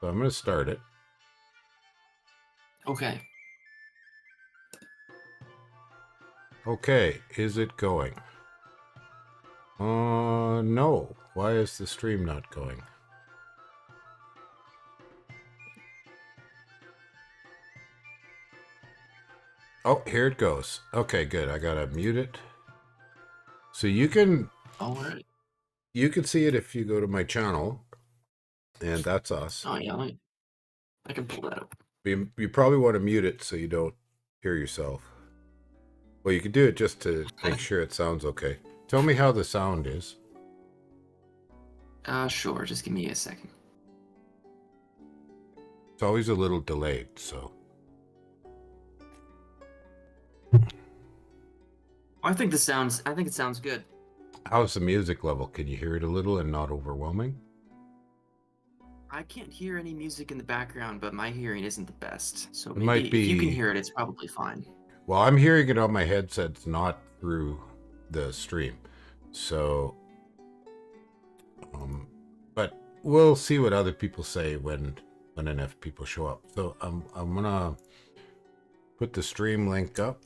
So I'm going to start it. Okay. Okay, is it going? No. Why is the stream not going? Oh, here it goes. Okay, good. I gotta mute it. So you can All right. see it if you go to my channel, and that's us. Oh yeah, I can pull that up. You probably want to mute it so you don't hear yourself. Well, you can do it just to make sure it sounds okay. Tell me how the sound is. Sure. Just give me a second. It's always a little delayed, so. I think it sounds good. How's the music level? Can you hear it a little and not overwhelming? I can't hear any music in the background, but my hearing isn't the best. So It might maybe if you can be. hear it, it's probably fine. Well, I'm hearing it on my headsets, not through the stream. So, but we'll see what other people say when enough people show up. So I'm gonna put the stream link up.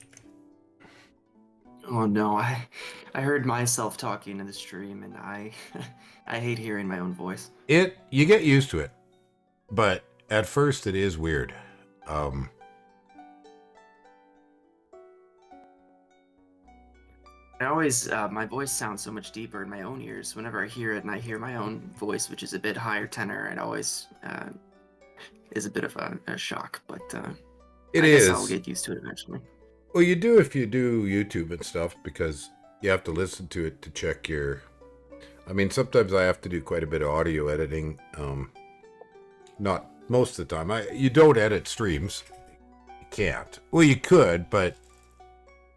Oh no, I heard myself talking in the stream, and I I hate hearing my own voice. You get used to it, but at first it is weird. I always my voice sounds so much deeper in my own ears. Whenever I hear it, and I hear my own voice, which is a bit higher tenor, it always is a bit of a shock. But It I guess I'll is. get used to it eventually. Well, you do if you do YouTube and stuff, because you have to listen to it to check your. I mean, sometimes I have to do quite a bit of audio editing. Not most of the time. You don't edit streams. You can't. Well, you could, but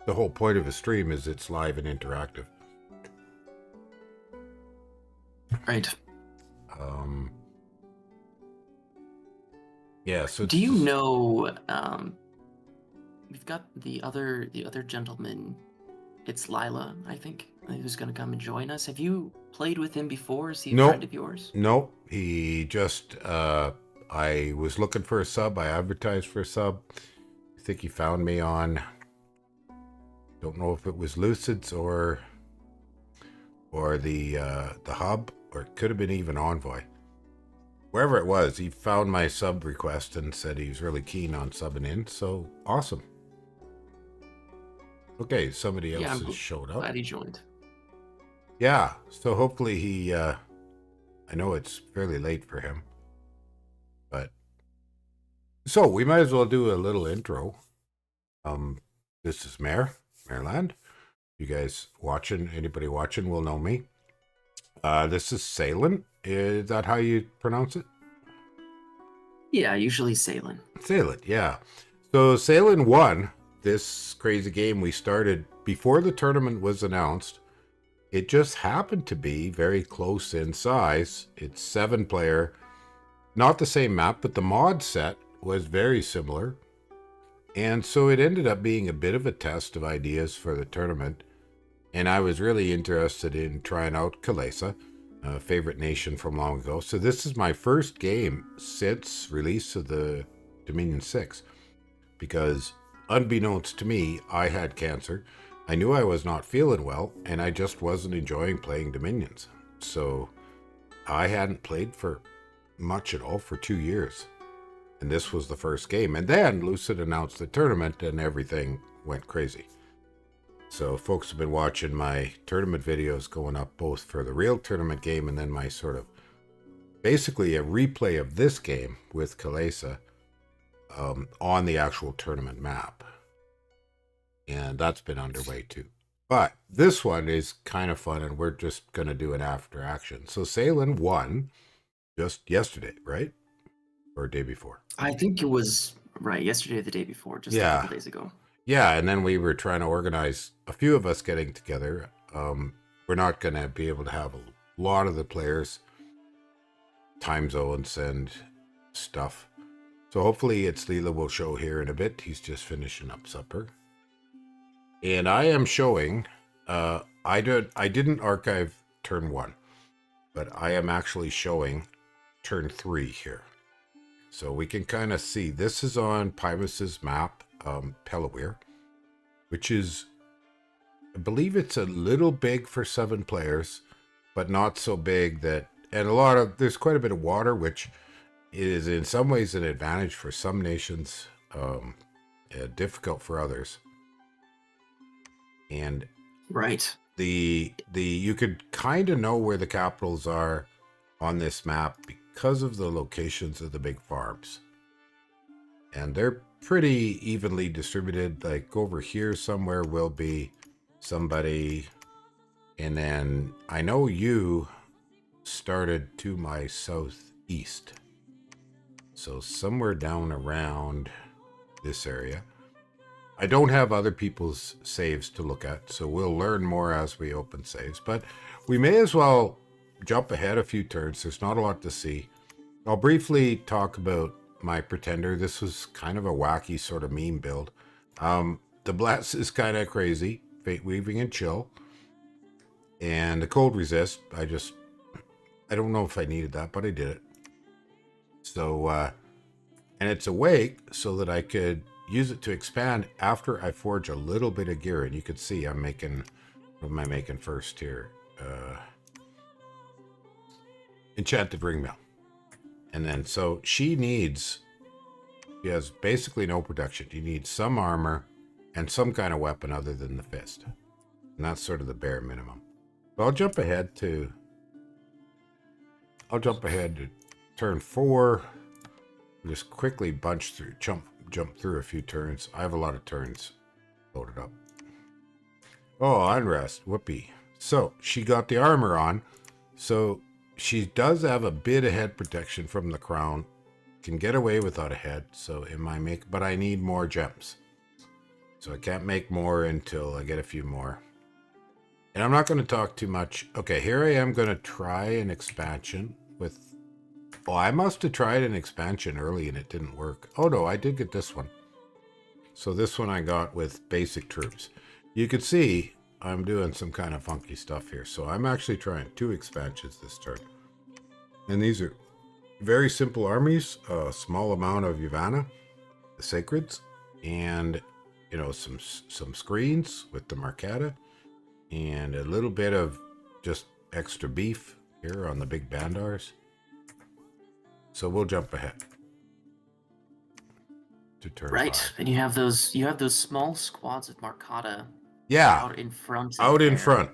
the whole point of a stream is it's live and interactive. Right. Yeah. So do you know? We've got the other gentleman. It's Lila, I think, who's going to come and join us. Have you played with him before? Is he a friend of yours? Nope. He just. I was looking for a sub. I advertised for a sub. I think he found me on. Don't know if it was Lucid's or the hub, or it could have been even Envoy. Wherever it was, he found my sub request and said he was really keen on subbing in. So awesome. Okay, somebody else has showed up. Glad he joined. Yeah, so hopefully he. I know it's fairly late for him, but so we might as well do a little intro. This is Maryland. You guys watching? Anybody watching will know me. This is Salen. Is that how you pronounce it? Yeah, usually Salen. Salen, yeah. So Salen won this crazy game we started before the tournament was announced. It just happened to be very close in size. It's 7-player. Not the same map, but the mod set was very similar. And so it ended up being a bit of a test of ideas for the tournament. And I was really interested in trying out Kalesa, a favorite nation from long ago. So this is my first game since release of the Dominion 6. Because unbeknownst to me, I had cancer. I knew I was not feeling well, and I just wasn't enjoying playing Dominions. So I hadn't played for much at all for 2 years. And this was the first game. And then Lucid announced the tournament, and everything went crazy. So folks have been watching my tournament videos going up both for the real tournament game and then my sort of basically a replay of this game with Kalesa on the actual tournament map. And that's been underway too. But this one is kind of fun, and we're just going to do an after action. So Salen won just yesterday, right? Or day before? I think it was right yesterday or the day before, just a couple days ago. Yeah, and then we were trying to organize a few of us getting together. We're not going to be able to have a lot of the players, time zones and stuff. So hopefully it's Leela will show here in a bit. He's just finishing up supper. And I am showing, I didn't archive turn 1, but I am actually showing turn 3 here. So we can kind of see. This is on Pymus's map, Pelawir, which is, I believe it's a little big for 7 players, but not so big that, and there's quite a bit of water, which is in some ways an advantage for some nations, difficult for others. And right, you could kind of know where the capitals are on this map because of the locations of the big farms, and they're pretty evenly distributed. Like over here somewhere will be somebody, and then I know you started to my southeast, so somewhere down around this area. I don't have other people's saves to look at, so we'll learn more as we open saves, but we may as well jump ahead a few turns. There's not a lot to see. I'll briefly talk about my pretender. This was kind of a wacky sort of meme build. The bless is kind of crazy, fate weaving and chill, and the cold resist. I don't know if I needed that, but I did it. So and it's awake so that I could use it to expand after I forge a little bit of gear. And you can see I'm making, what am I making first here? Enchanted ring mill. And then, so she has basically no protection. You need some armor and some kind of weapon other than the fist. And that's sort of the bare minimum. But I'll jump ahead to turn 4. Just quickly jump through a few turns. I have a lot of turns loaded up. Oh, unrest. Whoopee. So she got the armor on. So she does have a bit of head protection from the crown. Can get away without a head. So but I need more gems. So I can't make more until I get a few more. And I'm not going to talk too much. Okay, here I am going to try an expansion with... Oh, I must have tried an expansion early and it didn't work. Oh no, I did get this one. So this one I got with basic troops. You can see I'm doing some kind of funky stuff here. So I'm actually trying 2 expansions this turn. And these are very simple armies. A small amount of Yavanna, the Sacreds, and some screens with the Marcata, and a little bit of just extra beef here on the big Bandars. So we'll jump ahead to turn 5. And you have those small squads of Marcata. Yeah, out in front.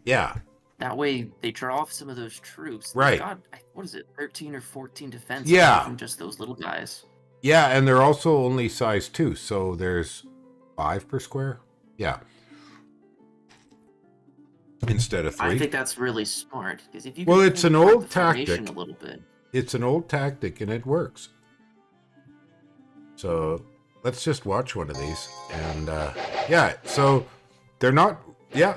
Yeah. That way they draw off some of those troops. Right. They've got, what is it, 13 or 14 defense? Yeah. From just those little guys. Yeah, and they're also only size 2, so there's 5 per square. Yeah. Instead of 3. I think that's really smart because if you it's an old tactic. A little bit. It's an old tactic and it works. So let's just watch one of these. And yeah, so they're not,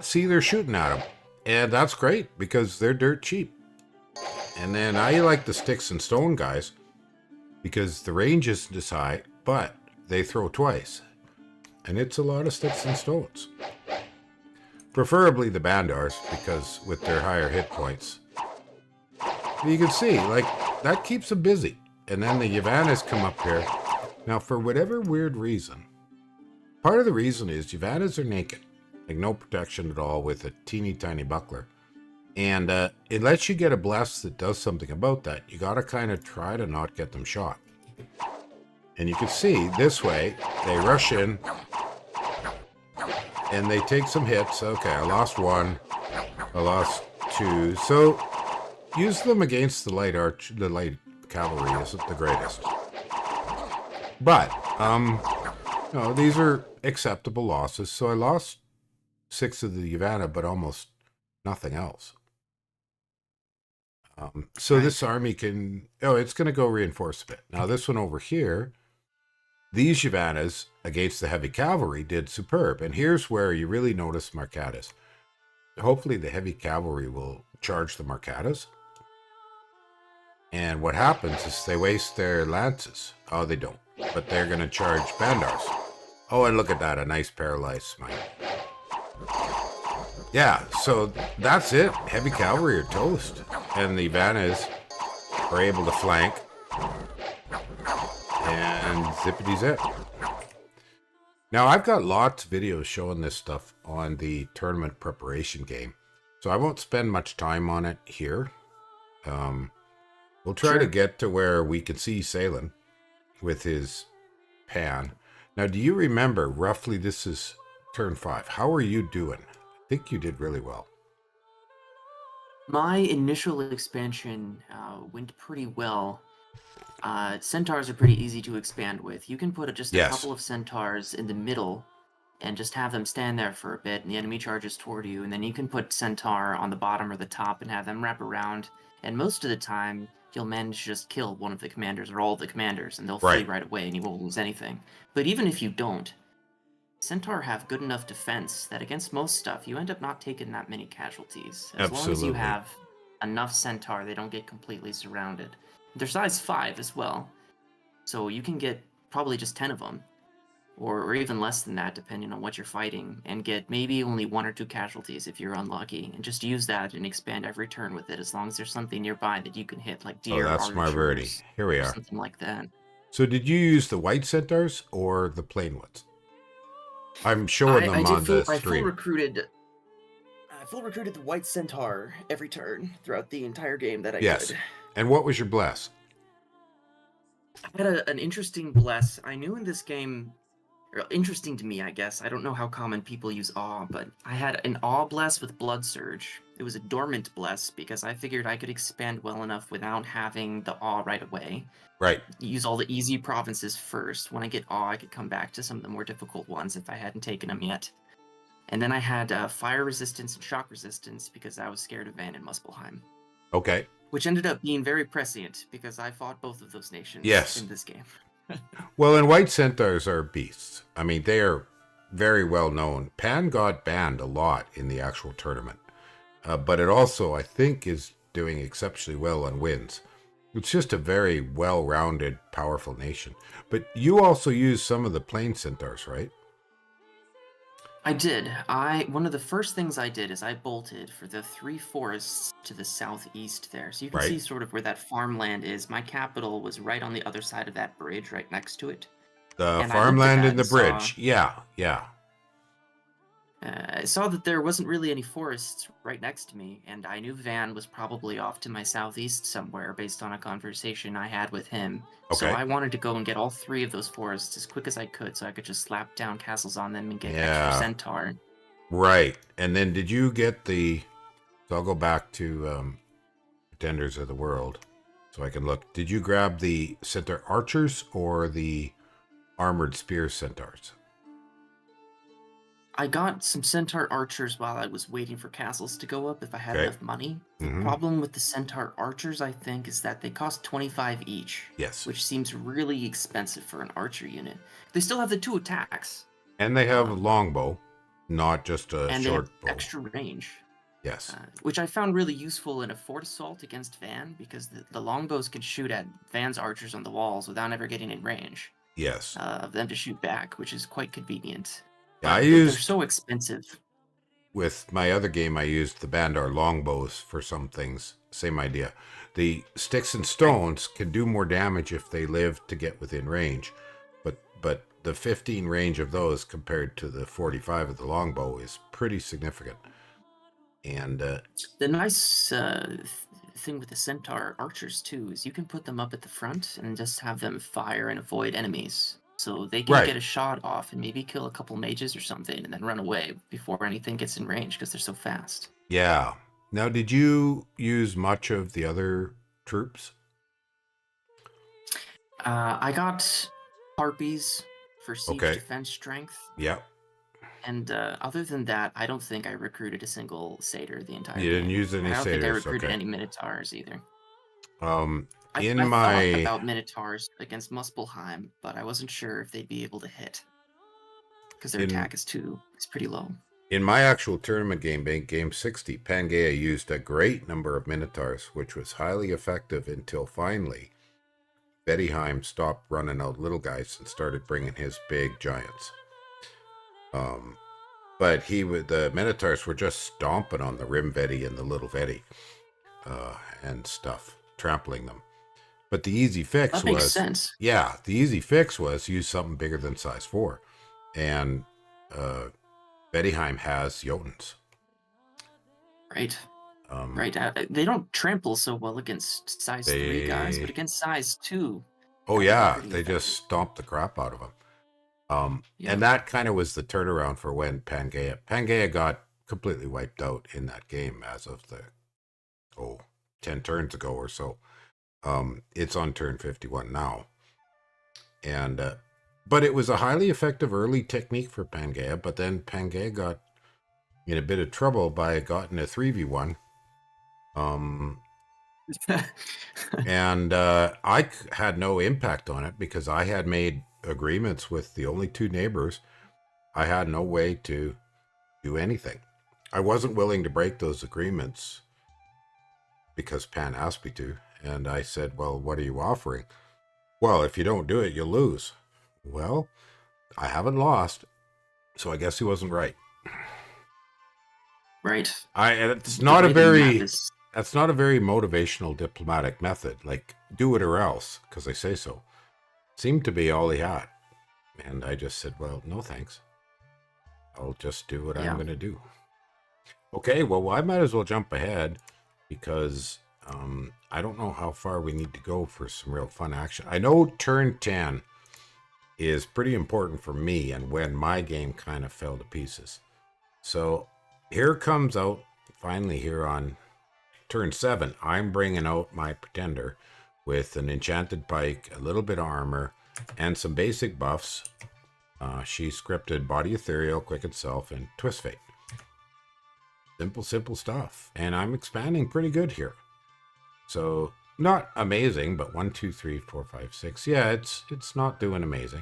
see, they're shooting at them. And that's great because they're dirt cheap. And then I like the sticks and stone guys because the range isn't as high, but they throw twice. And it's a lot of sticks and stones. Preferably the Bandars because with their higher hit points. You can see, like, that keeps them busy. And then the Yavannas come up here. Now, for whatever weird reason, part of the reason is Yavannas are naked. Like, no protection at all with a teeny tiny buckler. And it lets you get a bless that does something about that. You gotta kind of try to not get them shot. And you can see, this way, they rush in. And they take some hits. Okay, I lost 1. I lost 2. So... use them against the light cavalry isn't the greatest. But, no, these are acceptable losses. So I lost 6 of the Yavanna, but almost nothing else. So this army it's going to go reinforce a bit. Now this one over here, these Yavannas against the heavy cavalry did superb. And here's where you really notice Marcatas. Hopefully the heavy cavalry will charge the Marcatas. And what happens is they waste their lances. Oh, they don't. But they're going to charge Bandars. Oh, and look at that. A nice paralyzed smite. Yeah, so that's it. Heavy cavalry are toast. And the Yavannas are able to flank. And zippity zip. Now, I've got lots of videos showing this stuff on the tournament preparation game, so I won't spend much time on it here. We'll try to get to where we can see Salen with his pan. Now, do you remember, roughly, this is turn 5. How are you doing? I think you did really well. My initial expansion went pretty well. Centaurs are pretty easy to expand with. You can put just a couple of centaurs in the middle and just have them stand there for a bit, and the enemy charges toward you, and then you can put centaur on the bottom or the top and have them wrap around, and most of the time, you'll manage to just kill one of the commanders or all of the commanders, and they'll flee right away, and you won't lose anything. But even if you don't, centaur have good enough defense that against most stuff, you end up not taking that many casualties. As long as you have enough centaur, they don't get completely surrounded. They're size 5 as well, so you can get probably just 10 of them, or even less than that, depending on what you're fighting, and get maybe only 1 or 2 casualties if you're unlucky, and just use that and expand every turn with it, as long as there's something nearby that you can hit, like deer, that's Marverdi. Here we are. Something like that. So did you use the white centaurs or the plain ones? I'm showing them on the stream. I full recruited the white centaur every turn throughout the entire game that I Yes. could. And what was your bless? I had an interesting bless. I knew in this game, or interesting to me, I guess. I don't know how common people use awe, but I had an awe bless with blood surge. It was a dormant bless because I figured I could expand well enough without having the awe right away. Right. Use all the easy provinces first. When I get awe, I could come back to some of the more difficult ones if I hadn't taken them yet. And then I had fire resistance and shock resistance because I was scared of Van and Muspelheim. Okay. Which ended up being very prescient because I fought both of those nations in this game. Well, and white centaurs are beasts. I mean, they are very well known. Pan got banned a lot in the actual tournament. But it also, I think, is doing exceptionally well on wins. It's just a very well-rounded, powerful nation. But you also use some of the plain centaurs, right? I did. One of the first things I did is I bolted for the 3 forests to the southeast there. So you can see sort of where that farmland is. My capital was right on the other side of that bridge, right next to it. The farmland and the bridge. Yeah. I saw that there wasn't really any forests right next to me, and I knew Van was probably off to my southeast somewhere based on a conversation I had with him. So I wanted to go and get all 3 of those forests as quick as I could so I could just slap down castles on them and get extra centaur. Right. And then did you get the... So I'll go back to Pretenders of the World so I can look. Did you grab the centaur archers or the armored spear centaurs? I got some centaur archers while I was waiting for castles to go up if I had enough money. The problem with the centaur archers, I think, is that they cost 25 each. Yes. Which seems really expensive for an archer unit. They still have the 2 attacks. And they have a longbow, not just a and short they have bow. Extra range. Yes. Which I found really useful in a fort assault against Van, because the longbows can shoot at Van's archers on the walls without ever getting in range. Yes. Of them to shoot back, which is quite convenient. Yeah, they're so expensive. With my other game, I used the Bandar longbows for some things. Same idea. The sticks and stones can do more damage if they live to get within range, but the 15 range of those compared to the 45 of the longbow is pretty significant. And the nice thing with the centaur archers too is you can put them up at the front and just have them fire and avoid enemies. So they can get a shot off and maybe kill a couple mages or something and then run away before anything gets in range because they're so fast. Yeah. Now, did you use much of the other troops? I got harpies for siege defense strength. Yeah. And other than that, I don't think I recruited a single satyr the entire game. You didn't use any satyrs? I don't think I recruited any minotaurs either. I thought about minotaurs against Muspelheim, but I wasn't sure if they'd be able to hit because their attack is pretty low. In my actual tournament game, game 60, Pangaea used a great number of minotaurs, which was highly effective until finally Bettyheim stopped running out little guys and started bringing his big giants. But the minotaurs were just stomping on the Rim Vetty and the little Vetty and stuff, trampling them. But the easy fix That makes was, sense. yeah, the easy fix was use something bigger than size 4. And Bettyheim has Jotuns. Right. Um, Right. They don't trample so well against size 3 guys, but they, against size 2, oh that can be yeah, pretty they just effective. stomped the crap out of them. And Yep. that kind of was the turnaround for when Pangaea got completely wiped out in that game as of the 10 turns ago or so. It's on turn 51 now. And but it was a highly effective early technique for Pangaea, but then Pangaea got in a bit of trouble by gotten a 3v1. And I had no impact on it because I had made agreements with the only 2 neighbors. I had no way to do anything. I wasn't willing to break those agreements because Pan asked me to. And I said, well, what are you offering? Well, if you don't do it, you'll lose. Well, I haven't lost, so I guess he wasn't right. Right. It's The not a way the map very is. that's not a very motivational diplomatic method. Like, do it or else, because I say so. Seemed to be all he had. And I just said, well, no thanks. I'll just do what I'm Yeah. going to do. Okay, well, I might as well jump ahead because I don't know how far we need to go for some real fun action. I know turn 10 is pretty important for me and when my game kind of fell to pieces. So here comes out, finally here on turn 7, I'm bringing out my Pretender with an enchanted pike, a little bit of armor, and some basic buffs. She scripted Body Ethereal, Quicken Self, and Twist Fate. Simple stuff. And I'm expanding pretty good here. So not amazing, but 1, 2, 3, 4, 5, 6. Yeah, it's not doing amazing.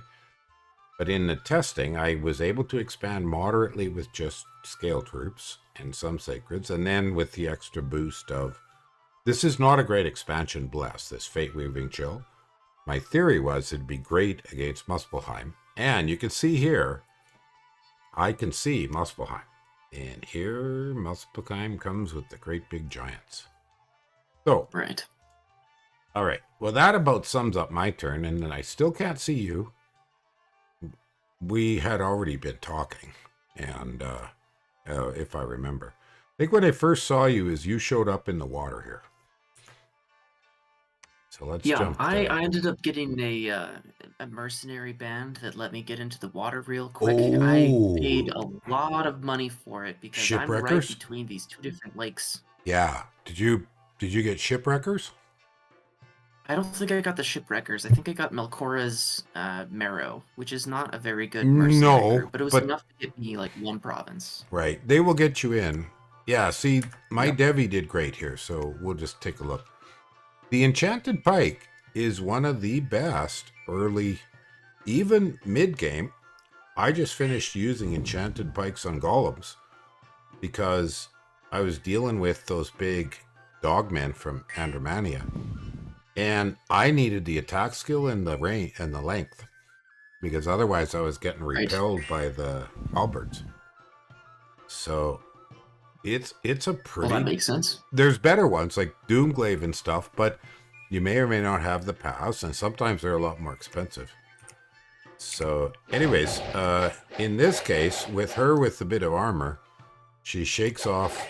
But in the testing, I was able to expand moderately with just scale troops and some sacreds, and then with the extra boost of this is not a great expansion, bless this Fate Weaving Chill. My theory was it'd be great against Muspelheim. And you can see here, I can see Muspelheim. And here Muspelheim comes with the great big giants. So, Right. all right. Well, that about sums up my turn, and then I still can't see you. We had already been talking, and if I remember. I think when I first saw you is you showed up in the water here. So let's jump I to... ended up getting a mercenary band that let me get into the water real quick. I paid a lot of money for it because I'm right Shipwreckers? between these 2 different lakes. Yeah. Did you get shipwreckers? I don't think I got the Shipwreckers. I think I got Melchora's Marrow, which is not a very good mercenary No, group, but it was but enough to get me like 1 province. right. They will get you in. Yeah, see, my Yep. Devi did great here, so we'll just take a look. The Enchanted Pike is one of the best early, even mid-game. I just finished using Enchanted Pikes on Golems because I was dealing with those big dogmen from Andromania. And I needed the attack skill and the range and the length because otherwise I was getting Right. repelled by the halberds. So it's a Well, pretty... that makes sense. There's better ones like Doomglaive and stuff, but you may or may not have the pass, and sometimes they're a lot more expensive. So anyways, in this case, with her with a bit of armor, she shakes off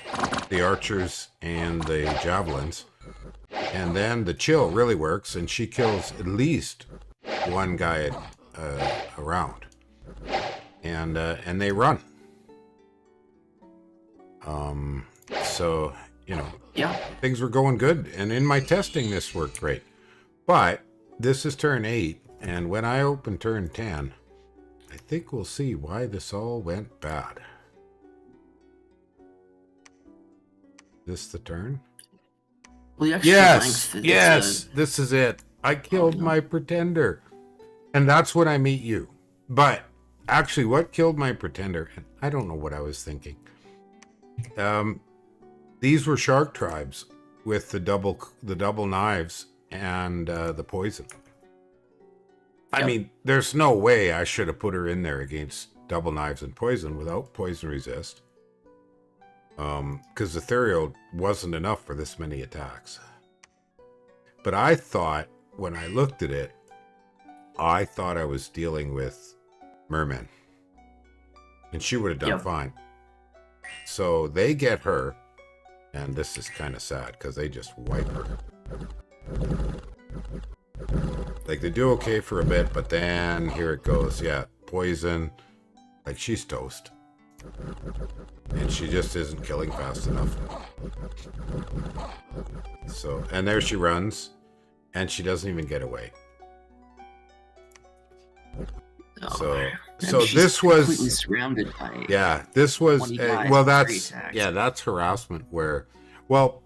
the archers and the javelins, and then the chill really works, and she kills at least 1 guy around, and they run. So, Yeah. things were going good, and in my testing, this worked great. But this is turn 8, and when I open turn 10, I think we'll see why this all went bad. This the turn? Well, the extra Yes, length. yes, this is it. I killed my Pretender, and that's when I meet you. But actually, what killed my Pretender? I don't know what I was thinking. These were shark tribes with the double knives and the poison. I mean, there's no way I should have put her in there against double knives and poison without poison resist. Because Ethereal wasn't enough for this many attacks. But I thought when I looked at it, I thought I was dealing with mermen. And she would have done Yep. fine. So they get her. And this is kind of sad because they just wipe her. Like, they do okay for a bit, but then here it goes. Yeah, poison. Like, she's toast. And she just isn't killing fast enough. So, and there she runs. And she doesn't even get away. Oh, So, man, so she's this completely was, surrounded by yeah, this was, 25 well, free that's, attacks. yeah, that's harassment where, well,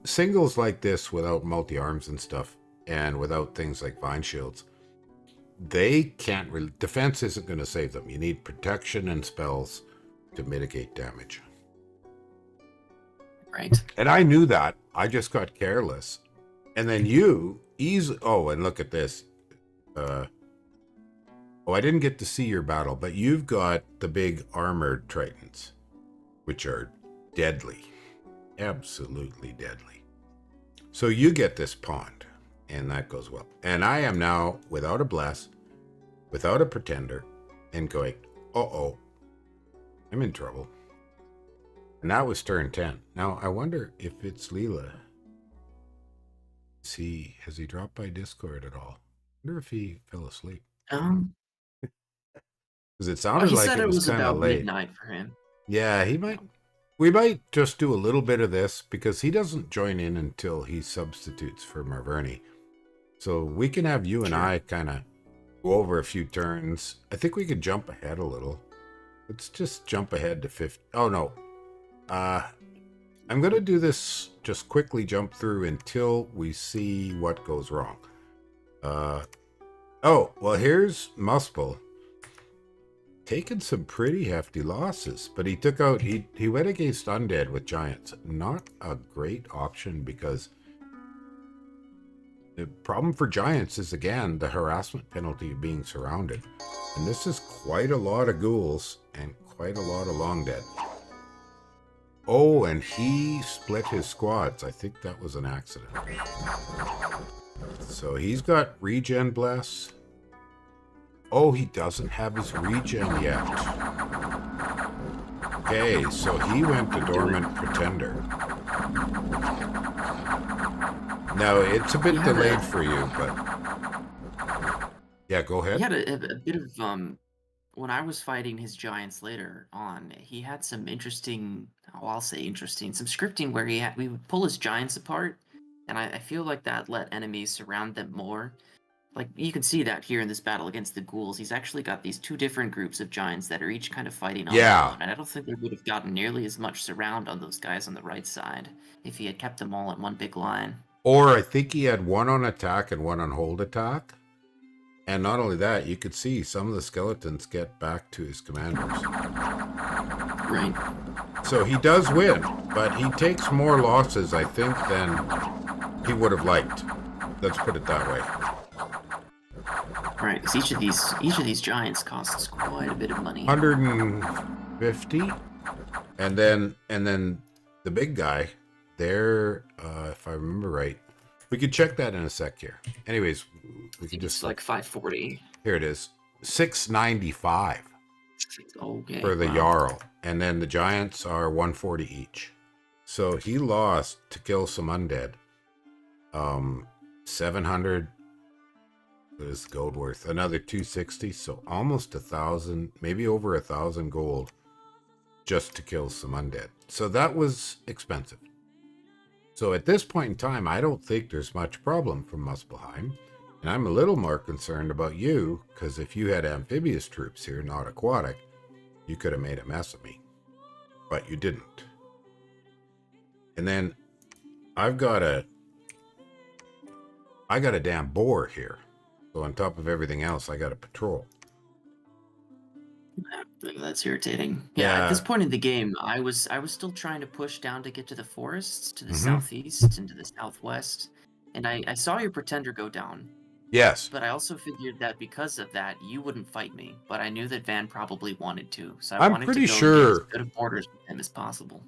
singles like this without multi-arms and stuff and without things like vine shields, they can't really, defense isn't going to save them. You need protection and spells to mitigate damage. Right. And I knew that. I just got careless. And then you easily, oh, and look at this. I didn't get to see your battle, but you've got the big armored tritons, which are deadly. Absolutely deadly. So you get this pond, and that goes well. And I am now without a bless, without a pretender, and going, uh-oh, I'm in trouble. And that was turn 10. Now, I wonder if it's Leela. Has he dropped by Discord at all? I wonder if he fell asleep. Because it sounded he like said it was kind of about late. midnight for him. Yeah, he might. We might just do a little bit of this because he doesn't join in until he substitutes for Marverni. So we can have you and I kind of go over a few turns. I think we could jump ahead a little. Let's just jump ahead to 50. Oh, no. I'm going to do this, just quickly jump through until we see what goes wrong. Oh, well, here's Muspel. Taken some pretty hefty losses, but he took out, he went against undead with giants. Not a great option because the problem for giants is, again, the harassment penalty of being surrounded. And this is quite a lot of ghouls and quite a lot of long dead. Oh, and he split his squads. I think that was an accident. So he's got regen bless. Oh, he doesn't have his regen yet. Okay, so he went to Dormant Pretender. Now, it's a bit delayed for you, but... Yeah, go ahead. He had a bit of, when I was fighting his giants later on, he had some interesting, I'll say interesting, some scripting where we would pull his giants apart, and I feel like that let enemies surround them more. Like, you can see that here in this battle against the ghouls. He's actually got these two different groups of giants that are each kind of fighting on their own. And I don't think they would have gotten nearly as much surround on those guys on the right side if he had kept them all in one big line. Or I think he had one on attack and one on hold attack. And not only that, you could see some of the skeletons get back to his commanders. Right. So he does win, but he takes more losses, I think, than he would have liked. Let's put it that way. Right, because each of these giants costs quite a bit of money. 150, and then the big guy there, if I remember right, we could check that in a sec here. Anyways, we could just like 540. Here it is, 695 okay, for the Jarl, and then the giants are 140 each. So he lost to kill some undead. 700. Is gold worth, another 260, so almost 1,000, maybe over 1,000 gold just to kill some undead. So that was expensive. So at this point in time, I don't think there's much problem from Muspelheim, and I'm a little more concerned about you, because if you had amphibious troops here, not aquatic, you could have made a mess of me, but you didn't. And then I got a damn boar here. So on top of everything else, I got a patrol. That's irritating. Yeah, at this point in the game, I was still trying to push down to get to the forests, to the southeast, and to the southwest. And I saw your pretender go down. Yes. But I also figured that because of that, you wouldn't fight me. But I knew that Van probably wanted to. So I wanted to go and get as good of borders with him as possible.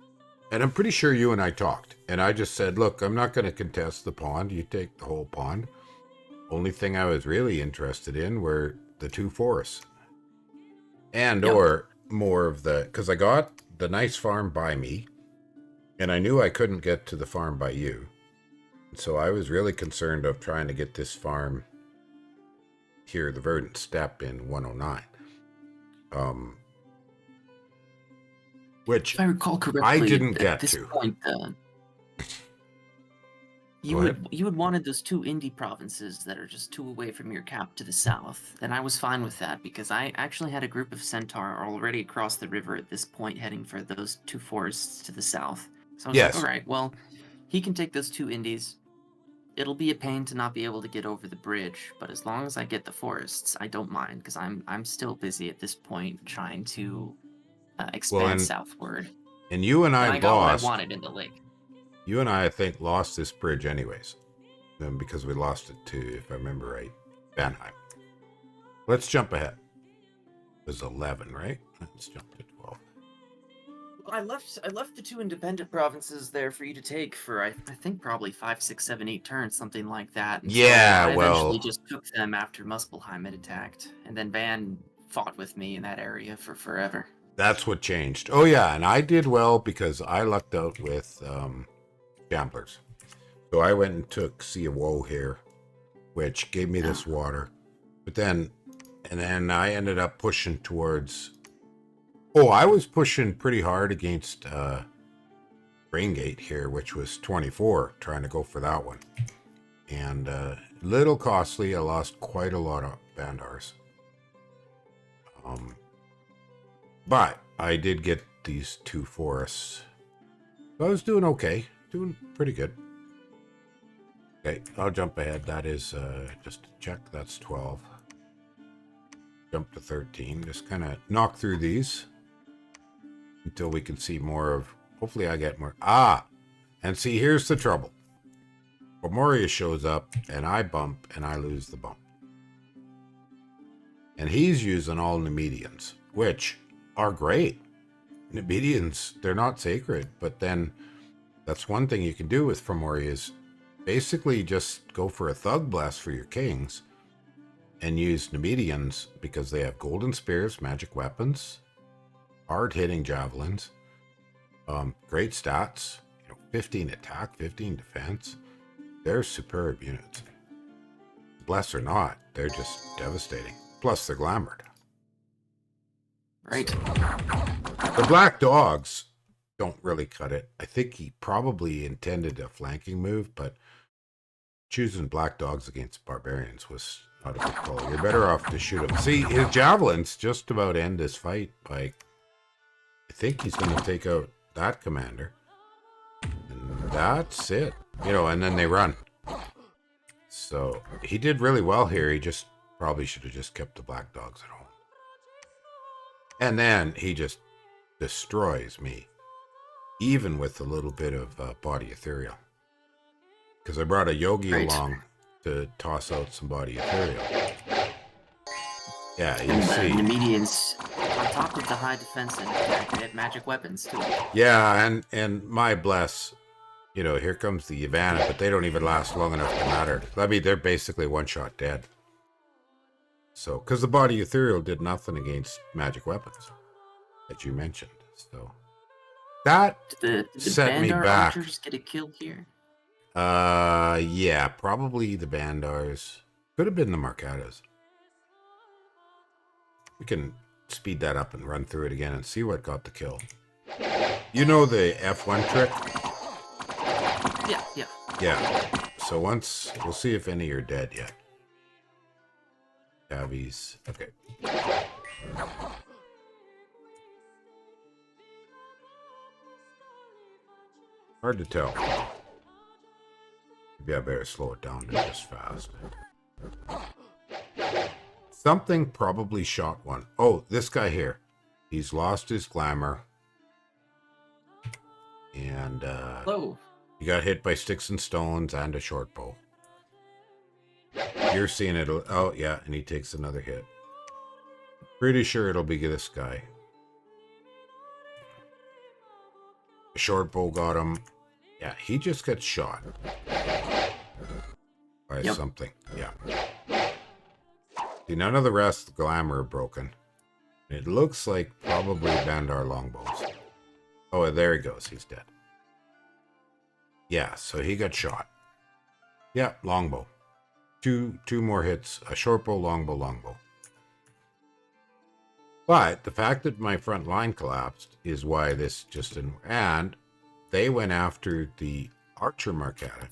And I'm pretty sure you and I talked. And I just said, look, I'm not going to contest the pond. You take the whole pond. only thing I was really interested in were the 2 forests. And Yep. or more of the... Because I got the nice farm by me, and I knew I couldn't get to the farm by you. So I was really concerned of trying to get this farm here, the Verdant Steppe in 109. Which If I recall correctly, I didn't at get this to. point, you Go ahead. would wanted those 2 indie provinces that are just 2 away from your cap to the south, and I was fine with that because I actually had a group of centaur already across the river at this point, heading for those 2 forests to the south. So I was like, Yes. all right, well, he can take those 2 indies. It'll be a pain to not be able to get over the bridge, but as long as I get the forests, I don't mind because I'm still busy at this point trying to expand southward. And you and And I I got what I lost. wanted in the lake. You and I think, lost this bridge anyways. Because we lost it to, if I remember right, Banheim. Let's jump ahead. It was 11, right? Let's jump to 12. I left the 2 independent provinces there for you to take for I think probably 5, 6, 7, 8 turns, something like that. And Yeah, so I well... eventually just took them after Muspelheim had attacked, and then Van fought with me in that area for forever. That's what changed. Oh yeah, and I did well because I lucked out with gamblers. So I went and took Sea of Woe here, which gave me this water. But then I ended up pushing towards... Oh, I was pushing pretty hard against Braingate here, which was 24, trying to go for that one. And little costly. I lost quite a lot of Bandars. But I did get these 2 forests. So I was doing okay. Doing pretty good. Okay, I'll jump ahead. That is, just to check, that's 12. Jump to 13. Just kind of knock through these until we can see more of... Hopefully I get more... Ah! And see, here's the trouble. Moria shows up, and I bump, and I lose the bump. And he's using all Nemedians, which are great. Nemedians, they're not sacred, but then that's one thing you can do with Fomori is basically just go for a Thug Blast for your kings and use Nemedians because they have golden spears, magic weapons, hard-hitting javelins, great stats, 15 attack, 15 defense. They're superb units. Bless or not, they're just devastating. Plus, they're glamored. Right. The Black Dogs don't really cut it. I think he probably intended a flanking move, but choosing Black Dogs against Barbarians was not a good call. You're better off to shoot him. See, his javelins just about end this fight by... I think he's going to take out that commander. And that's it. And then they run. So, he did really well here. He just probably should have just kept the Black Dogs at home. And then he just destroys me. Even with a little bit of body ethereal. Because I brought a Yogi along to toss out some body ethereal. Yeah, you see. The Nemedians, on top of the high defense and attack, they have magic weapons too. Yeah, and my bless, here comes the Yavanna, but they don't even last long enough to matter. I mean, they're basically one-shot dead. So, because the body ethereal did nothing against magic weapons, that you mentioned. So, that did the set me Bandar back. Archers get a kill here? Yeah, probably the Bandars. Could have been the Marcadas. We can speed that up and run through it again and see what got the kill. You know the F1 trick? Yeah. Yeah. So once, we'll see if any are dead yet. Tabbies. Okay. Hard to tell. Maybe I better slow it down to just fast. Something probably shot one. Oh, this guy here. He's lost his glamour. And Hello. he got hit by sticks and stones and a short bow. You're seeing it. Oh, yeah, and he takes another hit. Pretty sure it'll be this guy. The short bow got him. Yeah, he just got shot. by Yep. something. Yeah. See, none of the rest of the glamour are broken. It looks like probably Bandar longbows. Oh, there he goes. He's dead. Yeah, so he got shot. Yeah, longbow. Two more hits. A short bow, longbow, longbow. But the fact that my front line collapsed is why this just didn't... And they went after the archer Marcata.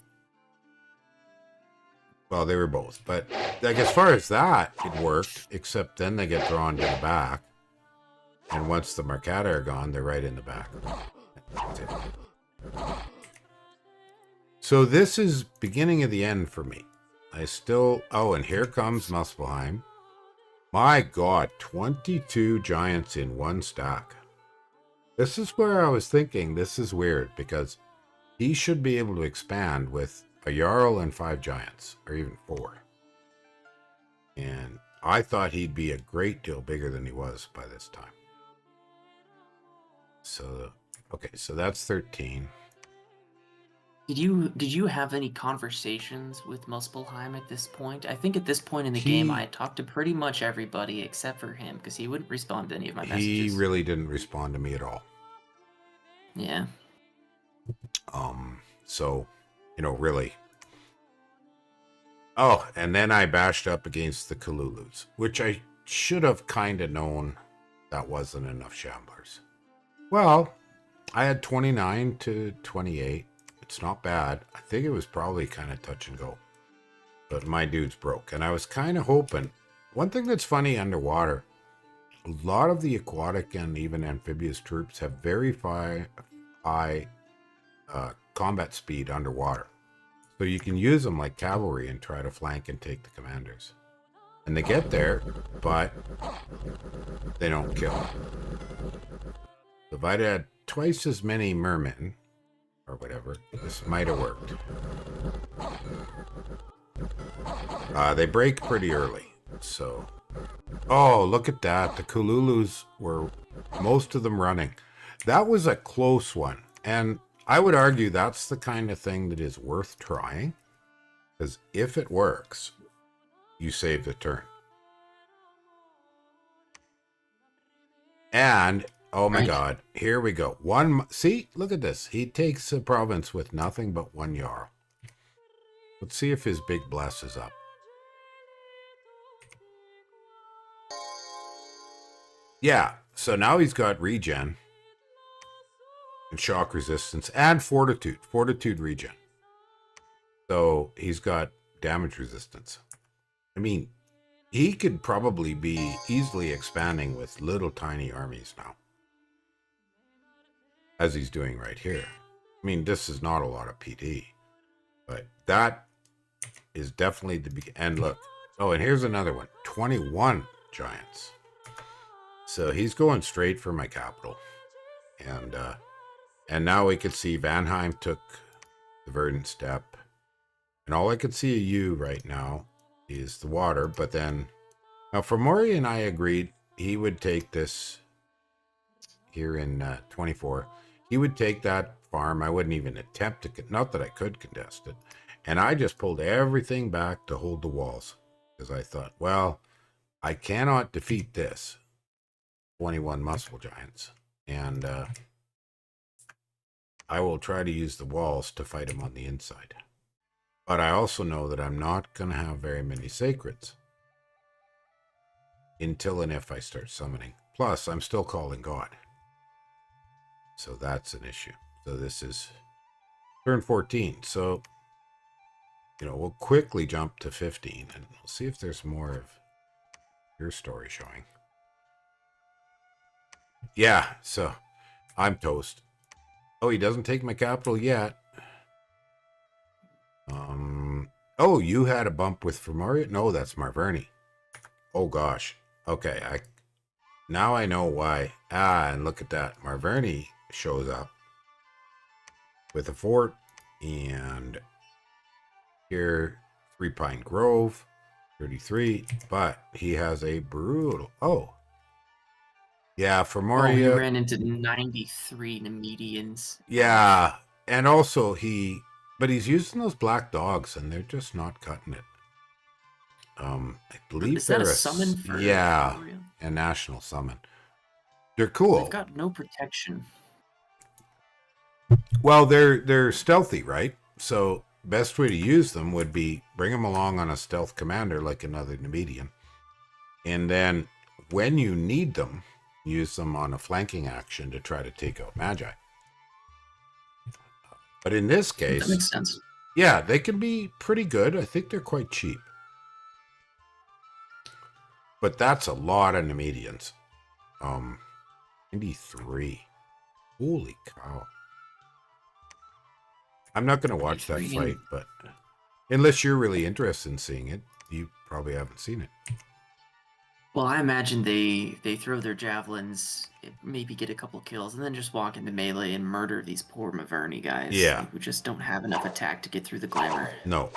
Well, they were both. But like as far as that, it worked. Except then they get drawn to the back. And once the Marcata are gone, they're right in the back. That's it. So this is beginning of the end for me. I still... Oh, and here comes Muspelheim. My God, 22 giants in one stack. This is where I was thinking this is weird, because he should be able to expand with a Jarl and 5 giants, or even 4. And I thought he'd be a great deal bigger than he was by this time. So, okay, so that's 13. Did you have any conversations with Muspelheim at this point? I think at this point in the game, I had talked to pretty much everybody except for him, because he wouldn't respond to any of my messages. He really didn't respond to me at all. Yeah. So, you know, really. Oh, and then I bashed up against the Kalulus, which I should have kind of known that wasn't enough Shamblers. Well, I had 29 to 28. It's not bad. I think it was probably kind of touch and go. But my dudes broke. And I was kind of hoping. One thing that's funny underwater, a lot of the aquatic and even amphibious troops have very high combat speed underwater. So you can use them like cavalry and try to flank and take the commanders. And they get there, but they don't kill. If I'd had twice as many mermen, or whatever, this might have worked. They break pretty early, so... Oh, look at that. The Kululus were, most of them running. That was a close one. And I would argue that's the kind of thing that is worth trying. Because if it works, you save the turn. And, oh my God, here we go. See, look at this. He takes a province with nothing but 1 Jarl. Let's see if his big bless is up. Yeah, so now he's got regen and shock resistance and fortitude regen. So he's got damage resistance. I mean, he could probably be easily expanding with little tiny armies now, as he's doing right here. I mean, this is not a lot of PD, but that is definitely the big... And look, oh, and here's another one, 21 giants. So he's going straight for my capital. And now we could see Vanheim took the verdant step. And all I could see of you right now is the water. But then, now for Maury and I agreed he would take this here in 24. He would take that farm. I wouldn't even attempt to, not that I could contest it. And I just pulled everything back to hold the walls. Because I thought, well, I cannot defeat this. 21 muscle giants, and I will try to use the walls to fight him on the inside. But I also know that I'm not going to have very many sacreds until and if I start summoning. Plus, I'm still calling God. So that's an issue. So this is turn 14. So, you know, we'll quickly jump to 15, and we'll see if there's more of your story showing. Yeah, so I'm toast. Oh, he doesn't take my capital yet. Oh, you had a bump with Fermaria? No, that's Marverni. Oh gosh. Okay, now I know why. And look at that. Marverni shows up with a fort, and here 3 Pine Grove, 33, but he has a brutal... Oh. Yeah, for Mario. Oh, he ran into 93 Nemedians. Yeah, and also But he's using those black dogs, and they're just not cutting it. I believe Is that a they're summon for yeah, Cavalry? a national summon. They're They've cool. got no protection. Well, they're stealthy, right? So best way to use them would be bring them along on a stealth commander like another Nemedian, and then when you need them, use them on a flanking action to try to take out Magi. But in this That case, makes sense. yeah, they can be pretty good. I think they're quite cheap. But that's a lot of Nemedians. 93. Holy cow. I'm not going to watch that fight, but unless you're really interested in seeing it, you probably haven't seen it. Well, I imagine they throw their javelins, maybe get a couple kills, and then just walk into melee and murder these poor Maverni guys. Yeah. Who just don't have enough attack to get through the glamour. No,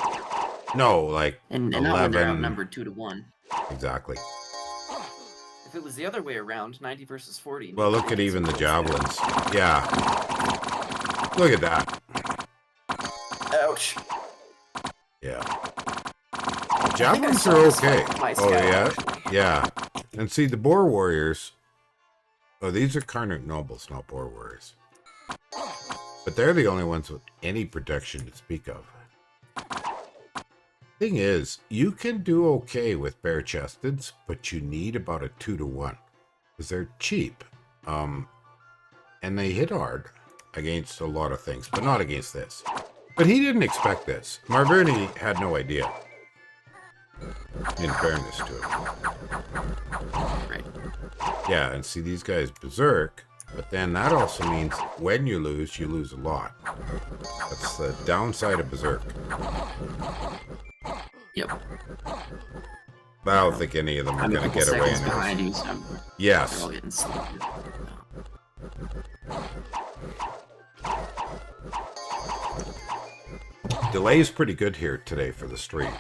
like and 11. not when they're outnumbered 2-1. Exactly. If it was the other way around, 90 versus 40. Well, look at even the javelins. Yeah. Look at that. Ouch. Yeah. Javelins are okay. Oh, yeah? Yeah. And see, the Boar Warriors... Oh, these are Karnak Nobles, not Boar Warriors. But they're the only ones with any protection to speak of. Thing is, you can do okay with bare-chesteds, but you need about a 2-1. Because they're cheap. And they hit hard against a lot of things, but not against this. But he didn't expect this. Marverni had no idea. In fairness to him. Right. Yeah, and see these guys berserk, but then that also means when you lose a lot. That's the downside of berserk. Yep. I don't think any of them are going to get away in behind you, this. so Yes. they're all getting slaughtered. Delay is pretty good here today for the stream.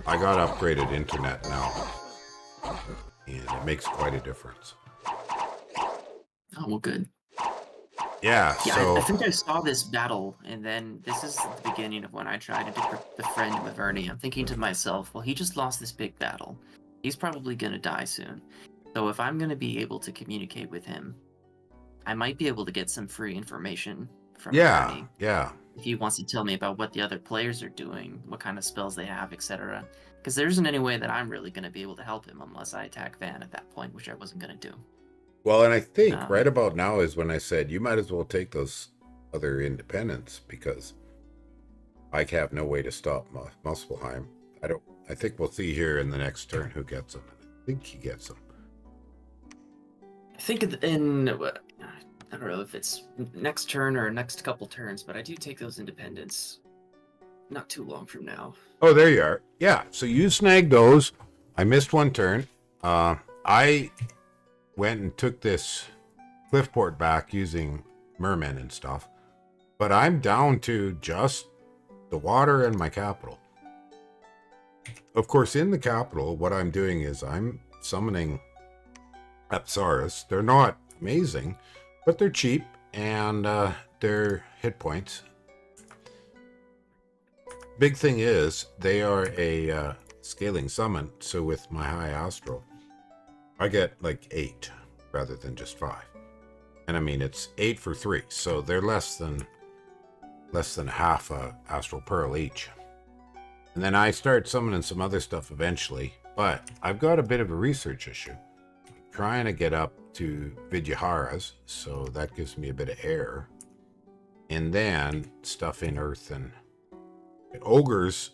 I got upgraded internet now, and it makes quite a difference. Oh, well, good. Yeah, Yeah, so... I think I saw this battle, and then this is the beginning of when I tried to befriend Maverni. I'm thinking to myself, well, he just lost this big battle. He's probably going to die soon. So if I'm going to be able to communicate with him, I might be able to get some free information from Maverni. Yeah. If he wants to tell me about what the other players are doing, what kind of spells they have, etc. Because there isn't any way that I'm really going to be able to help him unless I attack Van at that point, which I wasn't going to do. Well, and I think right about now is when I said you might as well take those other independents because I have no way to stop Muspelheim. I think we'll see here in the next turn who gets them. I think he gets them. I think in I don't know if it's next turn or next couple turns, but I do take those independents not too long from now. Oh, there you are. Yeah, so you snagged those. I missed one turn. I went and took this Cliffport back using mermen and stuff, but I'm down to just the water and my capital. Of course, in the capital, what I'm doing is I'm summoning Apsaris. They're not amazing, but they're cheap and they're hit points. Big thing is they are a scaling summon, so with my high astral, I get like 8 rather than just 5. And I mean, it's 8 for 3, so they're less than half a astral pearl each. And then I start summoning some other stuff eventually, but I've got a bit of a research issue. I'm trying to get up to Vidyaharas, so that gives me a bit of air. And then stuff in earth, and ogres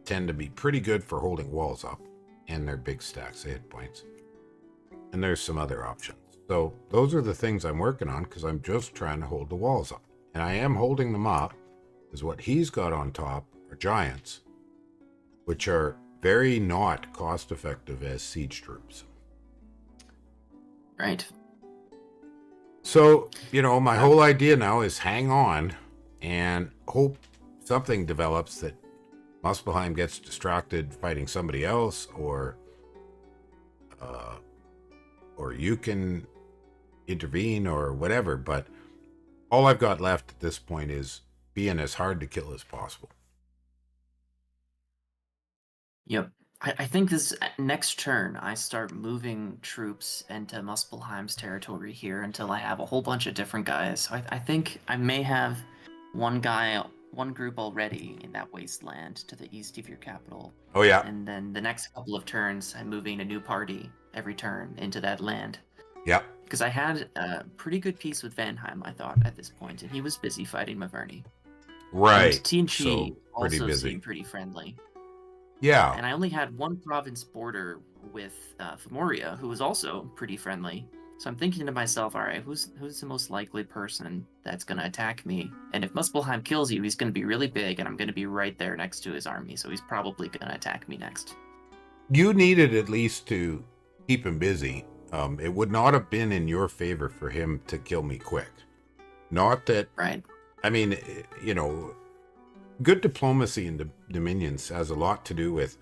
tend to be pretty good for holding walls up, and they're big stacks of hit points. And there's some other options. So those are the things I'm working on because I'm just trying to hold the walls up. And I am holding them up, because what he's got on top are giants, which are very not cost effective as siege troops. Right. So, my whole idea now is hang on and hope something develops that Muspelheim gets distracted fighting somebody else, or you can intervene or whatever. But all I've got left at this point is being as hard to kill as possible. Yep. I think this next turn I start moving troops into Muspelheim's territory here until I have a whole bunch of different guys. So I think I may have one group already in that wasteland to the east of your capital. Oh yeah, And then the next couple of turns, I'm moving a new party every turn into that land. yeah, Because I had a pretty good peace with Vanheim, I thought, at this point, and he was busy fighting Maverny. And right. TNG So pretty also busy. seemed pretty friendly. Yeah, And I only had one province border with Femoria, who was also pretty friendly. So I'm thinking to myself, all right, who's the most likely person that's going to attack me? And if Muspelheim kills you, he's going to be really big, and I'm going to be right there next to his army, so he's probably going to attack me next. you needed at least to keep him busy. It would not have been in your favor for him to kill me quick. Not that, Right. I mean, you know, good diplomacy in the Dominions has a lot to do with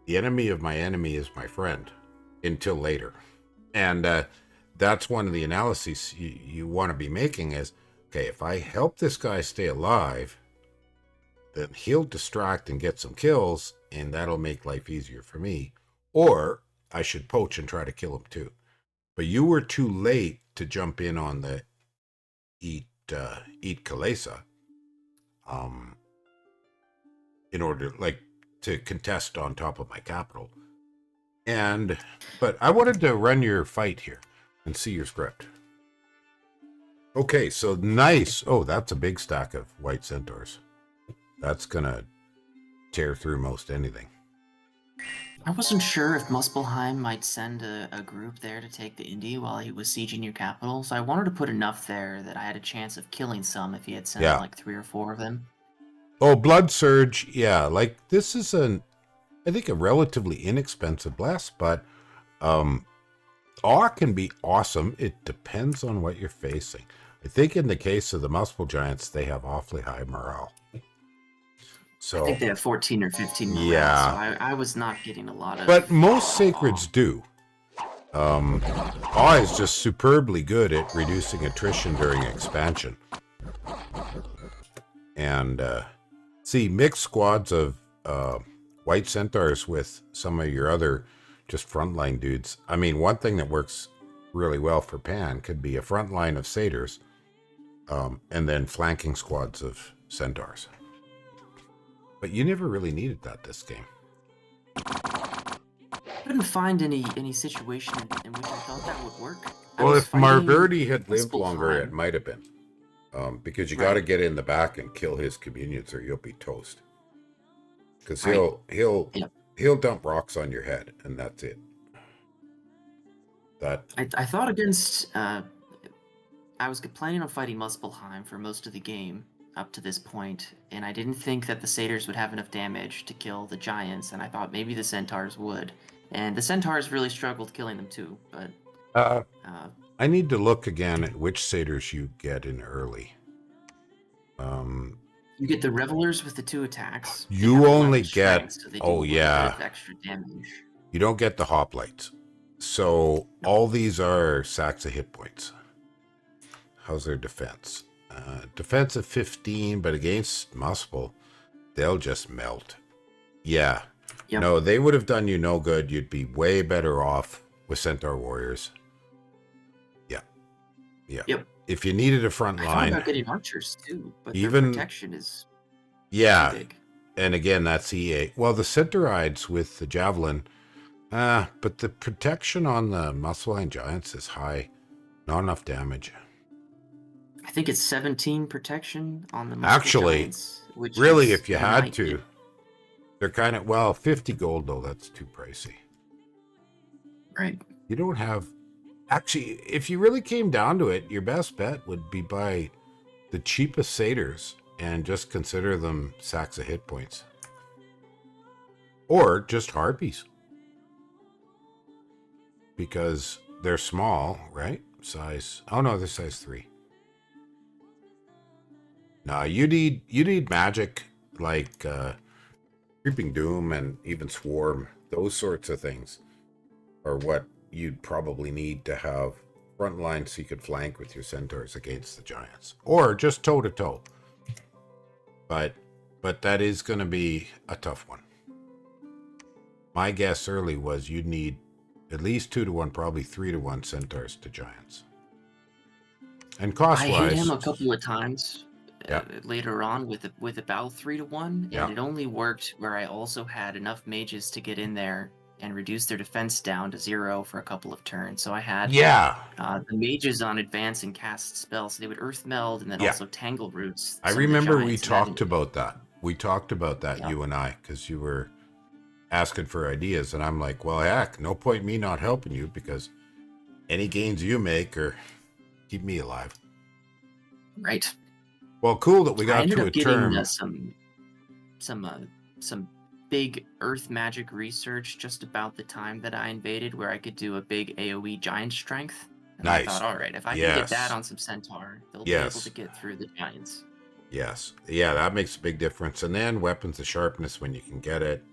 the enemy of my enemy is my friend until later. And that's one of the analyses you want to be making is, okay, if I help this guy stay alive, then he'll distract and get some kills, and that'll make life easier for me. Or I should poach and try to kill him too. But you were too late to jump in on the eat Kalesa, in order like to contest on top of my capital. But I wanted to run your fight here and see your script. Okay, so nice. Oh, that's a big stack of white centaurs. That's gonna tear through most anything. I wasn't sure if Muspelheim might send a group there to take the Indy while he was sieging your capital, so I wanted to put enough there that I had a chance of killing some if he had sent Yeah. like 3 or 4 of them. Oh, Blood Surge. Yeah, like this is I think a relatively inexpensive blast, but awe can be awesome. It depends on what you're facing. I think in the case of the Muspel Giants, they have awfully high morale. So I think they have 14 or 15 morale, yeah. so I was not getting a lot of... But most sacreds do. Awe is just superbly good at reducing attrition during expansion. And see, mixed squads of white centaurs with some of your other just frontline dudes. I mean, one thing that works really well for Pan could be a front line of satyrs, and then flanking squads of centaurs. But you never really needed that this game. I couldn't find any situation in which I thought that would work. Well, if Marverdi had lived longer, it might have been. Because you got to get in the back and kill his communions, or you'll be toast. Because he'll dump rocks on your head, and that's it. I thought against. I was planning on fighting Muspelheim for most of the game up to this point, and I didn't think that the satyrs would have enough damage to kill the giants, and I thought maybe the centaurs would. And the centaurs really struggled killing them too, but... I need to look again at which satyrs you get in early. You get the revelers with the 2 attacks. You only get... So they oh, yeah. Extra damage. You don't get the hoplites. So all these are sacks of hit points. How's their defense? Defense of 15, but against Muspel, they'll just melt. Yeah. Yep. No, they would have done you no good. You'd be way better off with Centaur Warriors. Yeah. Yeah. Yep. If you needed a front line... I thought about getting archers, too, but even their protection is... Yeah. Big. And again, that's EA. Well, the Centaurides with the Javelin... but the protection on the Muspelheim Giants is high. Not enough damage. I think it's 17 protection on the Actually, Giants, which really, if you had to, they're kind of, well, 50 gold, though, that's too pricey. Right. You don't have, actually, if you really came down to it, your best bet would be buy the cheapest satyrs and just consider them sacks of hit points. Or just harpies. Because they're small, right? Size, oh no, they're size 3. No, you need magic like Creeping Doom and even Swarm. Those sorts of things are what you'd probably need to have front line so you could flank with your centaurs against the giants. Or just toe-to-toe. but that is going to be a tough one. My guess early was you'd need at least 2-1, probably 3-1 centaurs to giants. And I hit him cost-wise, a couple of times yeah, later on with about 3-1, yeah, and it only worked where I also had enough mages to get in there and reduce their defense down to 0 for a couple of turns. So I had yeah, the mages on advance and cast spells. So they would earth meld and then yeah. also tangle roots I some of the remember we giants. talked about that. We talked about that, Yeah, you and I, because you were asking for ideas, and I'm like, well, heck, no point me not helping you, because any gains you make are keep me alive. right. Well, cool that we I got ended to a up getting term. some big earth magic research just about the time that I invaded, where I could do a big AoE giant strength. And I thought, Nice. all right, if I can get that Yes. on some centaur, they'll be able to Yes. get through the giants. Yes. Yeah, that makes a big difference. And then weapons of sharpness when you can get it.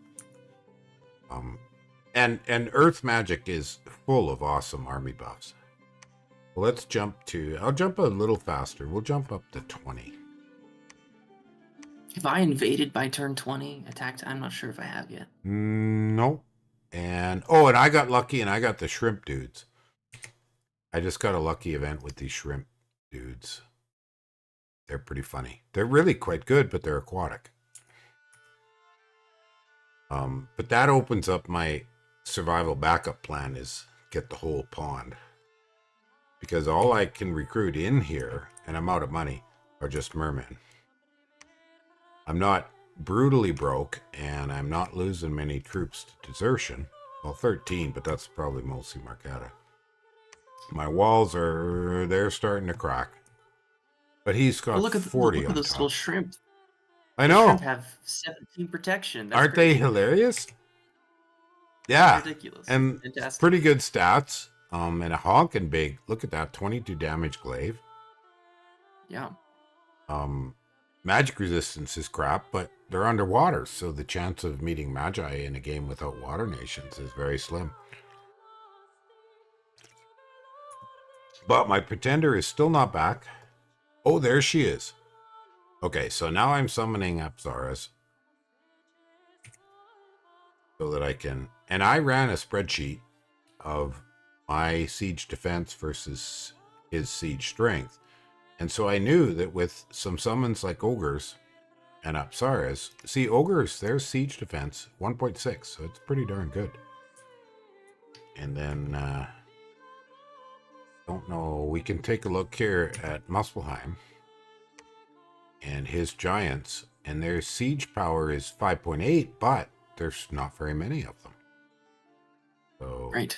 And earth magic is full of awesome army buffs. Well, let's jump to, I'll jump a little faster. We'll jump up to 20. If I invaded by turn 20, attacked, I'm not sure if I have yet. No. And and I got lucky and I got the shrimp dudes. I just got a lucky event with these shrimp dudes. They're pretty funny. They're really quite good, but they're aquatic. But that opens up my survival backup plan is get the whole pond. Because all I can recruit in here, and I'm out of money, are just mermen. I'm not brutally broke, and I'm not losing many troops to desertion. Well, 13, but that's probably mostly Marcata. My walls they're starting to crack. But he's got But 40 look at on those little top. shrimp. I The shrimp know. have 17 protection. That's Aren't they crazy. hilarious? It's Yeah. ridiculous. And Fantastic. pretty good stats. And a honking big. Look at that, 22 damage glaive. Yeah. Magic resistance is crap, but they're underwater, so the chance of meeting Magi in a game without water nations is very slim. But my pretender is still not back. Oh, there she is. Okay, so now I'm summoning Apsaras so that I can... And I ran a spreadsheet of my siege defense versus his siege strength. And so I knew that with some summons like Ogres and Apsaras... See, Ogres, their siege defense, 1.6, so it's pretty darn good. And then... don't know, we can take a look here at Muspelheim and his giants, and their siege power is 5.8, but there's not very many of them. So Right.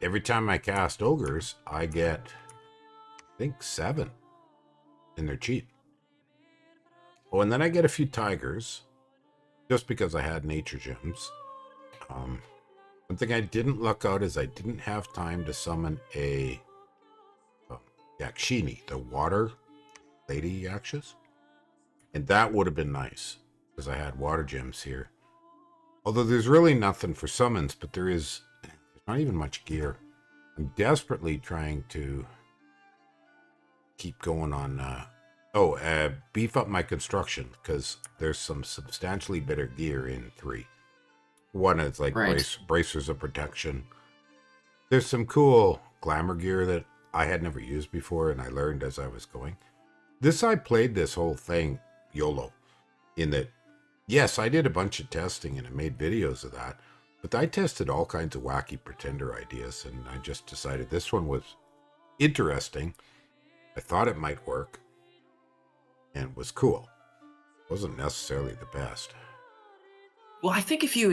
every time I cast ogres, I get, I think, 7, and they're cheap. Oh, and then I get a few tigers, just because I had nature gems. One thing I didn't luck out is I didn't have time to summon a Yakshini, the water lady Yakshas. And that would have been nice, because I had water gems here. Although there's really nothing for summons, but there's not even much gear. I'm desperately trying to keep going on, beef up my construction, because there's some substantially better gear in 3. One is like Right. bracers of protection. There's some cool glamour gear that I had never used before, and I learned as I was going. I played this whole thing YOLO, in that, yes, I did a bunch of testing and I made videos of that, but I tested all kinds of wacky pretender ideas, and I just decided this one was interesting. I thought it might work, and was cool. Wasn't necessarily the best. Well, I think if you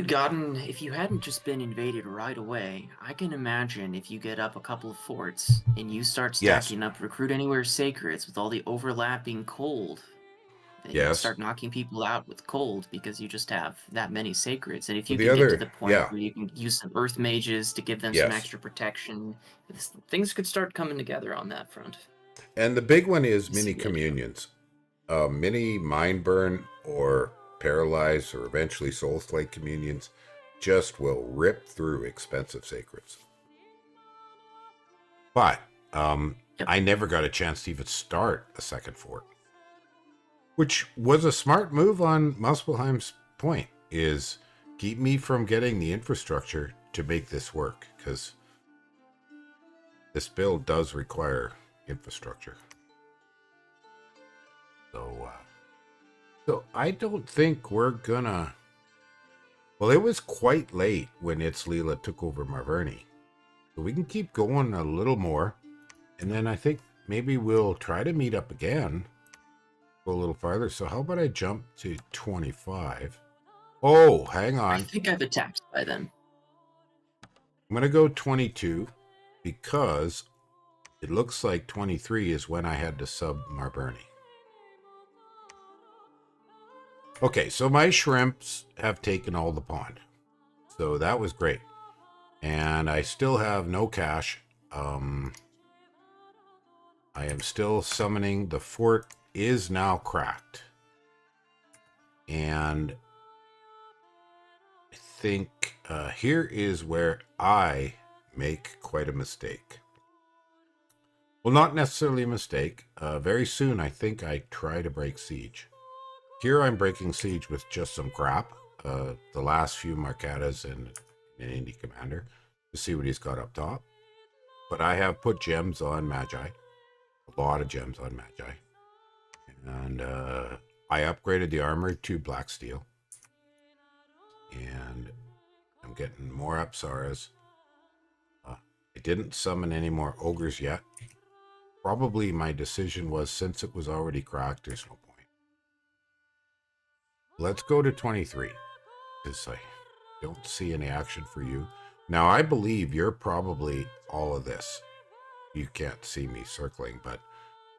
hadn't just been invaded right away, I can imagine if you get up a couple of forts and you start Yes, stacking up Recruit Anywhere Sacreds with all the overlapping cold, then you can yes. start knocking people out with cold because you just have that many sacreds. And if Well, you the can get to other, the point yeah, where you can use some earth mages to give them some yes. extra protection, things could start coming together on that front. And the big one is I see mini the idea. communions. Mini mind burn or paralyze or eventually soul slate communions just will rip through expensive sacreds. But Yep. I never got a chance to even start a second fort. Which was a smart move on Muspelheim's point, is keep me from getting the infrastructure to make this work, because this build does require infrastructure. So I don't think we're gonna... Well, it was quite late when It's Leela took over Marverny. So we can keep going a little more. And then I think maybe we'll try to meet up again. Go a little farther. So how about I jump to 25? Oh, hang I on. think I've attacked by then. I'm going to go 22 because it looks like 23 is when I had to sub Marverny. Okay, so my shrimps have taken all the pond. So that was great. And I still have no cash. I am still summoning. The fort is now cracked. And I think here is where I make quite a mistake. Well, not necessarily a mistake. Very soon, I think I try to break siege. Here I'm breaking siege with just some crap. The last few Marcadas and an Indie Commander to see what he's got up top. But I have put gems on Magi. A lot of gems on Magi. And I upgraded the armor to black steel. And I'm getting more Apsaras. I didn't summon any more ogres yet. Probably my decision was, since it was already cracked, there's no point. Let's go to 23. Because I don't see any action for you. Now, I believe you're probably all of this. You can't see me circling, but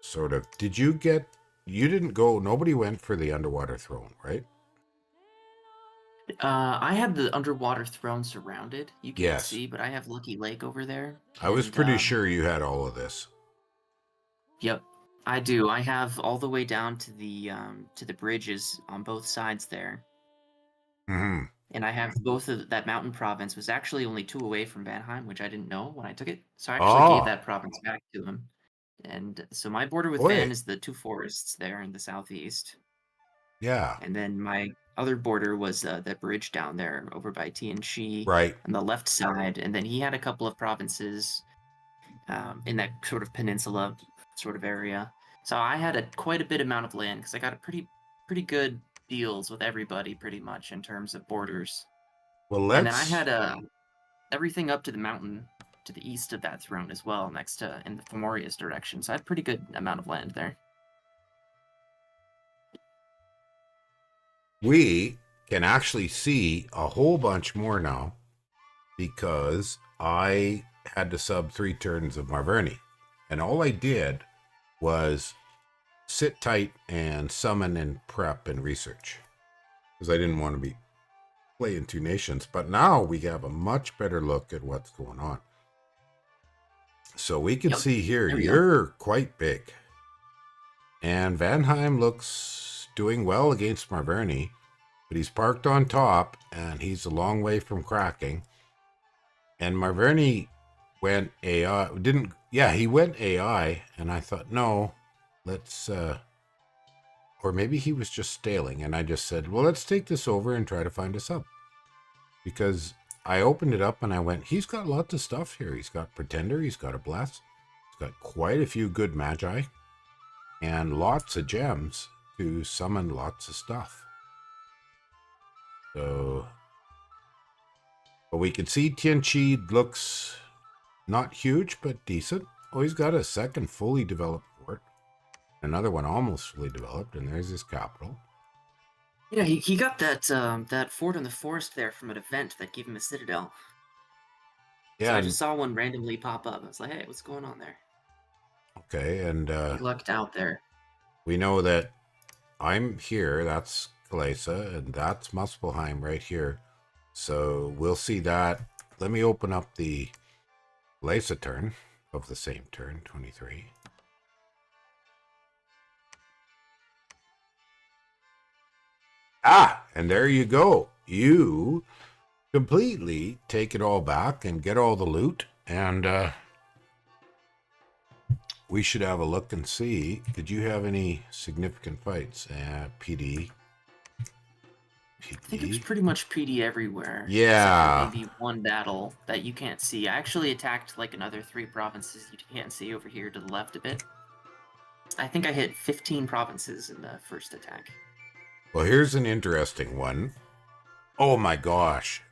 sort of. Did you get... You didn't go... Nobody went for the underwater throne, right? I had the underwater throne surrounded. You can't Yes. see, but I have Lucky Lake over there. I was pretty sure you had all of this. Yep, I do. I have all the way down to the bridges on both sides there. Mm-hmm. And I have both of that mountain province was actually only 2 away from Vanheim, which I didn't know when I took it. So I actually gave that province back to him. And so my border with Van is the 2 forests there in the southeast. Yeah. And then my other border was the bridge down there over by Tianchi Right. on the left side. And then he had a couple of provinces in that sort of peninsula sort of area. So I had quite a bit amount of land because I got a pretty good deals with everybody pretty much in terms of borders. Well, and then I had everything up to the mountain to the east of that throne as well, next to in the Fomoria's direction. So I had a pretty good amount of land there. We can actually see a whole bunch more now because I had to sub 3 turns of Marverny. And all I did was sit tight and summon and prep and research because I didn't want to be playing 2 nations. But now we have a much better look at what's going on. So we can see here, you're quite big. And Vanheim looks doing well against Marverny, but he's parked on top and he's a long way from cracking. And Marverny went AI, he went AI, and I thought, no, let's, or maybe he was just staling, and I just said, well, let's take this over and try to find a sub. Because I opened it up and I went, he's got lots of stuff here. He's got Pretender, he's got a Bless, he's got quite a few good Magi, and lots of gems to summon lots of stuff. So, but we can see Tianchi looks not huge, but decent. Oh, he's got a second fully developed fort. Another one almost fully developed, and there's his capital. Yeah, he got that fort in the forest there from an event that gave him a citadel. Yeah, so I just saw one randomly pop up. I was like, hey, what's going on there? Okay, and he lucked out there. We know that I'm here. That's Kalesa, and that's Muspelheim right here. So we'll see that. Let me open up the Kalesa turn of the same turn, 23. Ah, and there you go. You completely take it all back and get all the loot. And we should have a look and see. Did you have any significant fights? PD. I think it was pretty much PD everywhere. Yeah. Except for maybe one battle that you can't see. I actually attacked like another 3 provinces you can't see over here to the left a bit. I think I hit 15 provinces in the first attack. Well, here's an interesting one. Oh my gosh.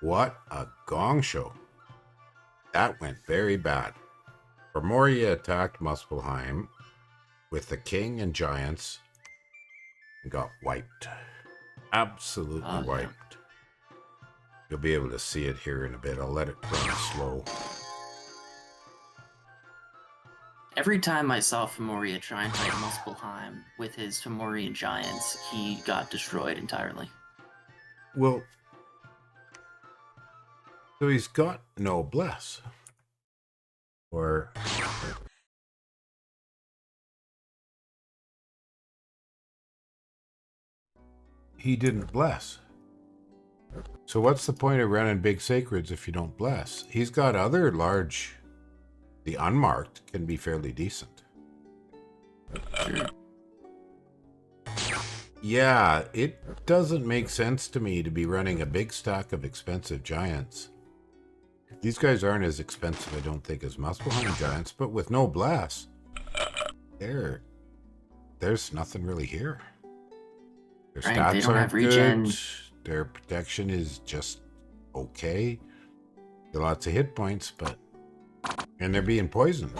What a gong show. That went very bad. Primoria attacked Muspelheim with the king and giants and got wiped. Absolutely wiped. Yeah. You'll be able to see it here in a bit. I'll let it run slow. Every time I saw Fimoria try and fight Muspelheim with his Fimorian giants, he got destroyed entirely. Well, so he's got no bless. Or he didn't bless. So what's the point of running big sacreds if you don't bless? He's got other large... The unmarked can be fairly decent. Sure. Yeah, it doesn't make sense to me to be running a big stack of expensive giants. These guys aren't as expensive, I don't think, as Muspelheim giants, but with no bless, there's nothing really here. Their stats aren't good. Their protection is just okay. Got lots of hit points, but... And they're being poisoned.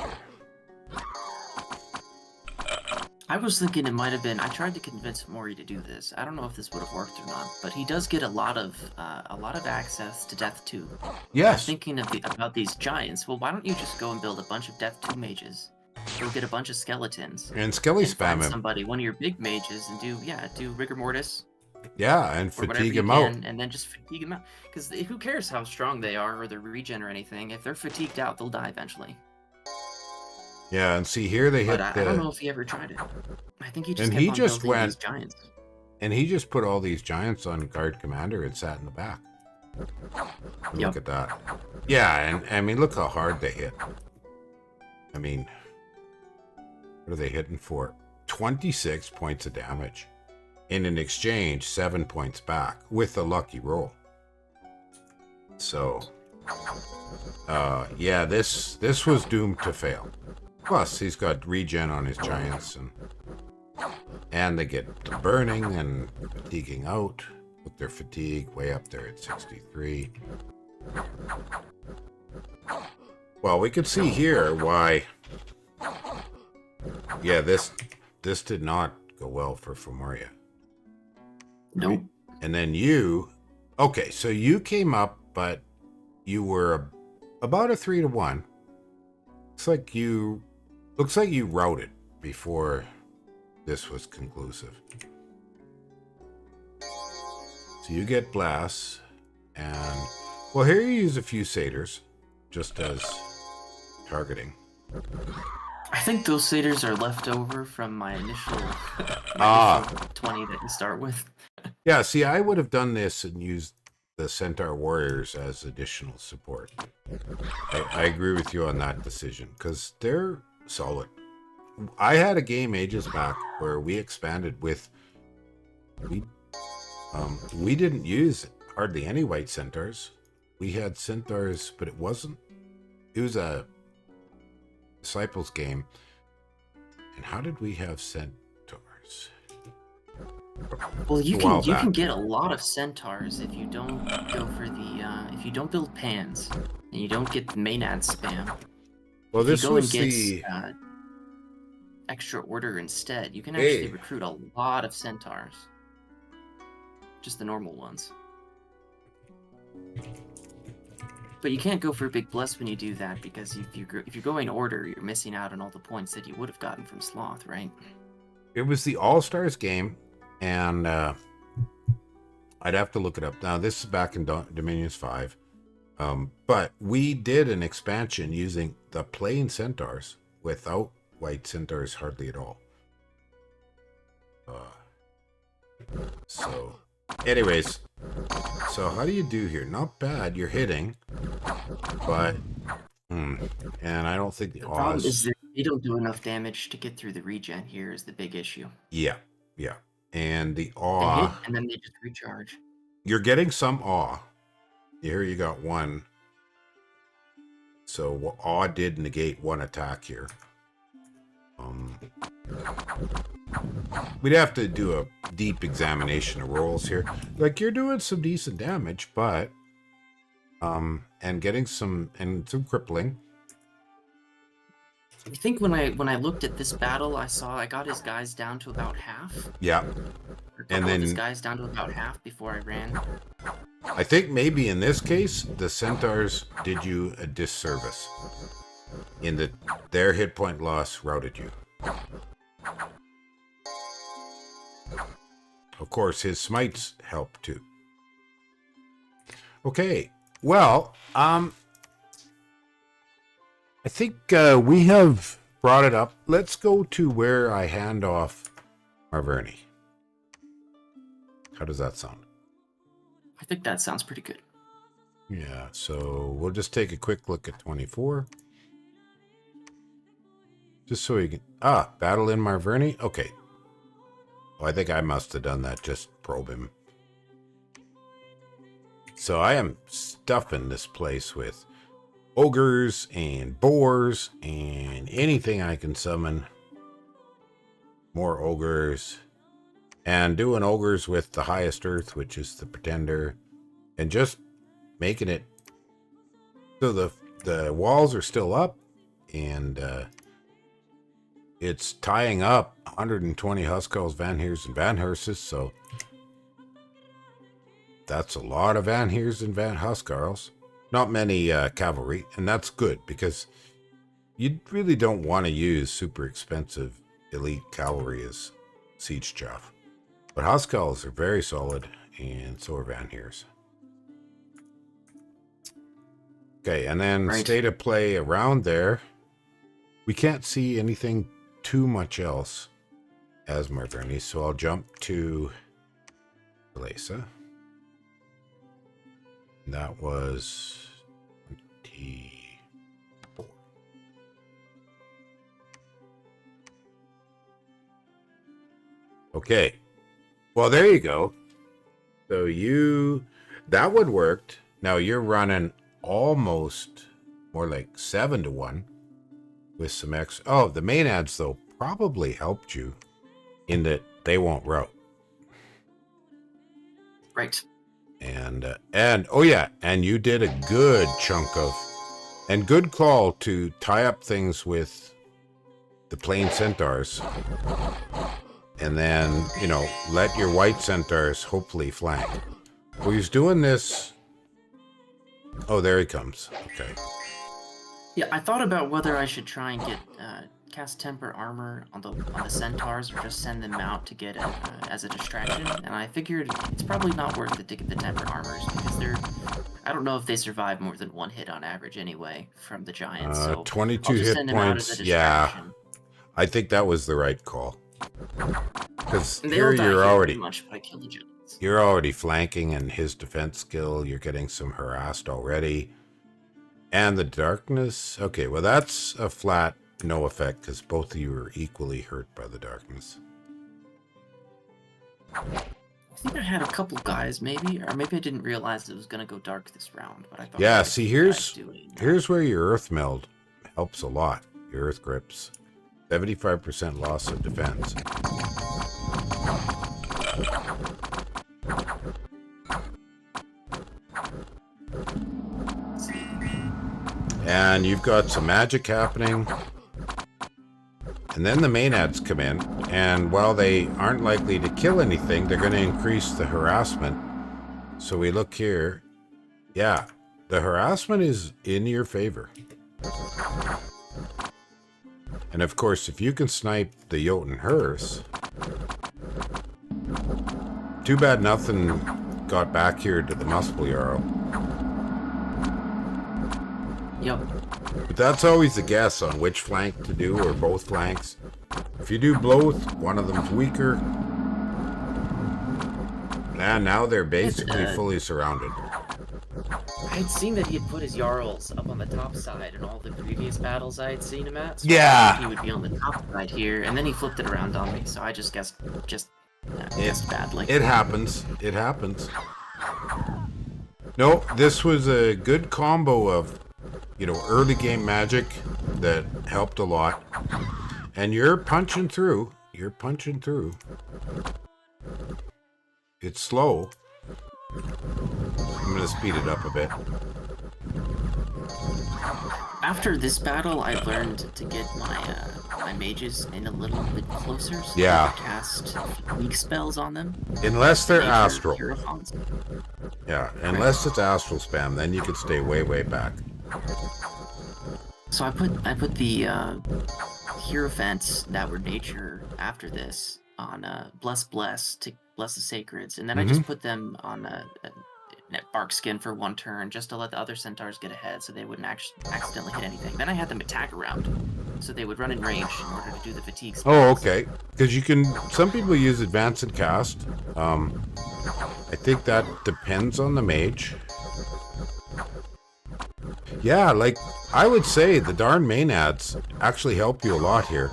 I was thinking it might have been... I tried to convince Mori to do this. I don't know if this would have worked or not, but he does get a lot of access to Death 2. Yes. I'm thinking about these giants. Well, why don't you just go and build a bunch of Death 2 mages? Go get a bunch of skeletons. And Skelly spam him. Somebody, one of your big mages, and do Rigor Mortis. Yeah, and fatigue him out. And then just fatigue him out. Because who cares how strong they are or their regen or anything? If they're fatigued out, they'll die eventually. Yeah, and see here they hit I don't know if he ever tried it. I think he just and he just went these giants. And he just put all these giants on guard commander and sat in the back. Look at that. Yeah, and I mean, look how hard they hit. I mean, what are they hitting for? 26 points of damage. In an exchange, 7 points back with a lucky roll. So, yeah, this was doomed to fail. Plus, he's got regen on his giants, and they get to burning and fatiguing out. With their fatigue way up there at 63. Well, we could see here why. Yeah, this did not go well for Fimoria. Nope. And then you, okay, so you came up, but you were about a 3-1. Looks like you routed before this was conclusive. So you get Blast, and well, here you use a few satyrs, just as targeting. I think those satyrs are left over from my initial 20 that you start with. Yeah, see, I would have done this and used the Centaur Warriors as additional support. I agree with you on that decision, because they're solid. I had a game ages back where we expanded with... we didn't use hardly any white centaurs. We had centaurs, but it was a Disciples game. And how did we have centaurs? Well, you can get a lot of centaurs if you don't go for the if you don't build pans and you don't get the Maynad spam. Well, if this you go was and get, the extra order instead. You can actually recruit a lot of centaurs. Just the normal ones. But you can't go for Big Bless when you do that, because if you're going order, you're missing out on all the points that you would have gotten from Sloth, right? It was the All-Stars game, and I'd have to look it up. Now, this is back in Dominions 5. But we did an expansion using the plain centaurs without white centaurs hardly at all. So... Anyways, so how do you do here? Not bad, you're hitting, but and I don't think the problem is You don't do enough damage to get through the regen here is the big issue. Yeah, yeah. And the They hit, awe, and then they just recharge. you're getting some awe. Here you got one. So awe did negate one attack here. We'd have to do a deep examination of rolls here. Like, you're doing some decent damage, but and getting some crippling. I think when I looked at this battle, I got his guys down to about half. Yeah. And then his guys down to about half before I ran. I think maybe in this case, the centaurs did you a disservice in that their hit point loss routed you. Of course, his smites help too. Okay, well, I think we have brought it up. Let's go to where I hand off Marverni. How does that sound? I think that sounds pretty good. Yeah, so we'll just take a quick look at 24. Just so you can... battle in Marverni? Okay. Oh, I think I must have done that. Just probe him. So I am stuffing this place with ogres and boars and anything I can summon. More ogres. And doing ogres with the highest earth, which is the pretender. And just making it so the walls are still up. And it's tying up 120 Huskarls, Van Heers, and Van Herses. So that's a lot of Van Heers and Van Huskarls. Not many cavalry. And that's good because you really don't want to use super expensive elite cavalry as siege chaff. But Huskarls are very solid, and so are Van Heers. Okay, and then state of play around there. We can't see anything too much else as Marverni, so I'll jump to Lesa. That was 24. Okay. Well, there you go. So that one worked. Now you're running almost more like 7-1 with some X. Oh, the main ads though probably helped you in that they won't route. Right. And oh yeah, and you did a good chunk of, and good call to tie up things with the plain centaurs. And then, let your white centaurs hopefully flank. Well, he's doing this. Oh, there he comes. Okay. Yeah, I thought about whether I should try and get cast temper armor on the centaurs or just send them out to get it as a distraction. And I figured it's probably not worth it to get the temper armors because I don't know if they survive more than one hit on average anyway from the giants. So 22 hit points. Yeah, I think that was the right call. Because here you're already you're already flanking, and his defense skill, you're getting some harassed already. And the darkness, okay, well that's a flat no effect because both of you are equally hurt by the darkness. I think I had a couple guys maybe, or maybe I didn't realize it was going to go dark this round. But I thought yeah, see, here's where your earth meld helps a lot. Your earth grips. 75% loss of defense. And you've got some magic happening. And then the Maenads come in. And while they aren't likely to kill anything, they're going to increase the harassment. So we look here. Yeah, the harassment is in your favor. And of course, if you can snipe the Jotun hearse, too bad nothing got back here to the Muspel Jarl. Yep. But that's always a guess on which flank to do, or both flanks. If you do both, one of them's weaker. And now they're basically fully surrounded. I had seen that he had put his Jarls up on the top side in all the previous battles I had seen him at, so I figured he Yeah, would be on the top side here, and then he flipped it around on me, so I just it guessed badly. it happens. It happens. No, this was a good combo of, early game magic that helped a lot. And you're punching through. You're punching through. It's slow. I'm going to speed it up a bit. After this battle, I learned to get my mages in a little bit closer, so Yeah. I could cast weak spells on them. Unless they're Nature astral. Hierophants. Yeah, unless it's astral spam, then you could stay way, way back. So I put the hierophants that were nature after this on bless to bless the sacreds, and then I just put them on a bark skin for one turn just to let the other centaurs get ahead so they wouldn't accidentally hit anything. Then I had them attack around so they would run in range in order to do the fatigue spells. Oh, okay. Because some people use advance and cast. I think that depends on the mage. Yeah, like, I would say the darn Maenads actually help you a lot here.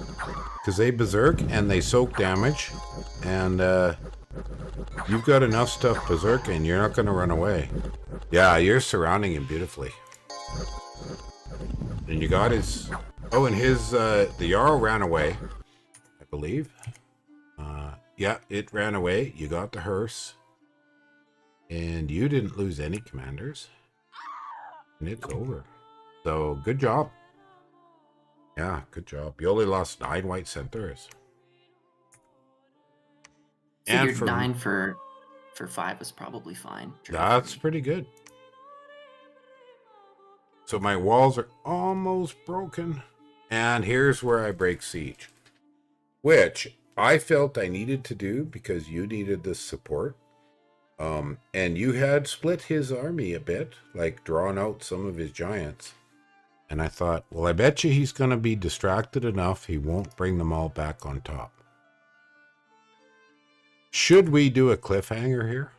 Because they berserk and they soak damage. And you've got enough stuff berserking, you're not going to run away. Yeah, you're surrounding him beautifully. And you got his... Oh, and the Jarl ran away, I believe. Yeah, it ran away. You got the hearse. And you didn't lose any commanders. And it's over. So, good job. Yeah, good job. You only lost 9 white centaurs. Figured 9 for 5 was probably fine. That's pretty good. So my walls are almost broken. And here's where I break siege. Which I felt I needed to do because you needed this support. And you had split his army a bit, like drawn out some of his giants. And I thought, well, I bet you he's going to be distracted enough he won't bring them all back on top. Should we do a cliffhanger here?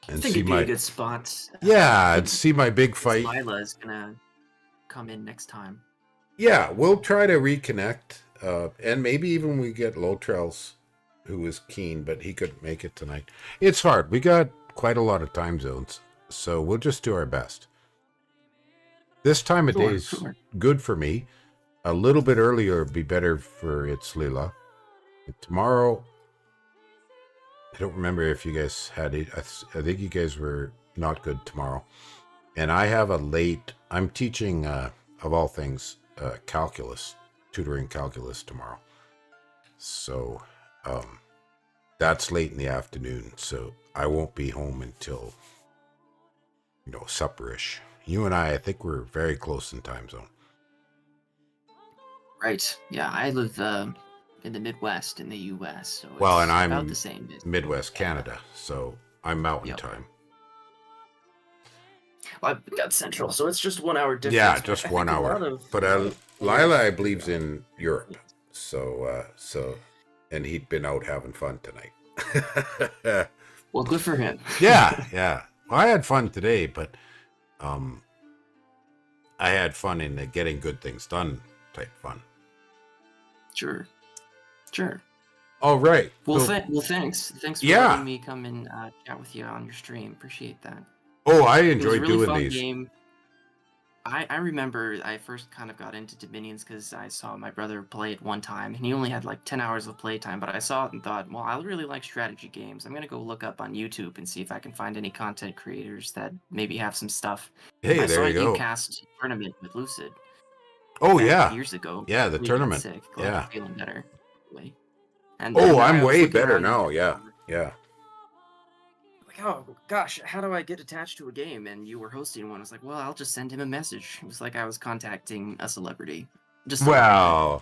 I think it'd be a good spot. Yeah, and see my big fight. Lila is gonna come in next time. Yeah, we'll try to reconnect. And maybe even we get Lotrels, who was keen, but he couldn't make it tonight. It's hard. We got quite a lot of time zones, so we'll just do our best. This time of day is good for me. A little bit earlier would be better for It's Lila. And tomorrow, I don't remember if you guys had it. I think you guys were not good tomorrow. And I have I'm teaching, of all things, calculus, tutoring calculus tomorrow. So, that's late in the afternoon. So I won't be home until, supperish. You and I think we're very close in time zone. Right. Yeah, I live in the Midwest in the U.S. So it's and I'm about the same. Midwest Canada, so I'm Mountain time. Well, I've got Central, so it's just 1 hour difference. Yeah, just 1 hour. But Lila, I believe's in Europe, so and he'd been out having fun tonight. Well, good for him. Yeah. Well, I had fun today, but I had fun in the getting good things done type fun. Sure. All right. Well, thanks. Thanks for letting me come and chat with you on your stream. Appreciate that. Oh, I enjoy really doing fun these. Game. I remember I first kind of got into Dominions because I saw my brother play it one time, and he only had like 10 hours of playtime, but I saw it and thought, well, I really like strategy games. I'm going to go look up on YouTube and see if I can find any content creators that maybe have some stuff. Hey, I there you go. cast tournament with Lucid. Oh, yeah. Years ago. Yeah, the tournament. Sick. Yeah. Feeling better. And I'm way better now. Yeah. Like, oh gosh, how do I get attached to a game? And you were hosting one. I was like, well, I'll just send him a message. It was like I was contacting a celebrity. A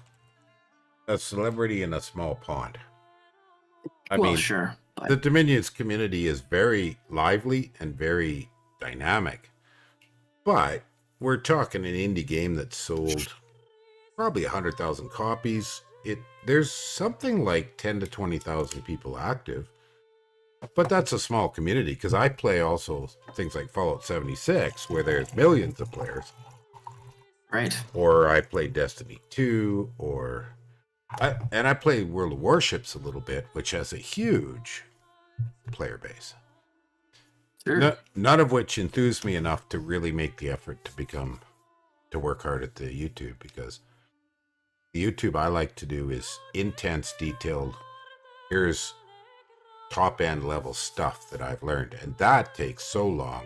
celebrity in a small pond. I mean, sure. But the Dominions community is very lively and very dynamic. But we're talking an indie game that sold probably 100,000 copies. There's something like 10 to 20,000 people active. But that's a small community because I play also things like Fallout 76 where there's millions of players. Right. Or I play Destiny 2, and I play World of Warships a little bit, which has a huge player base. Sure. None of which enthused me enough to really make the effort to work hard at the YouTube, because the YouTube I like to do is intense, detailed. Here's top end level stuff that I've learned, and that takes so long.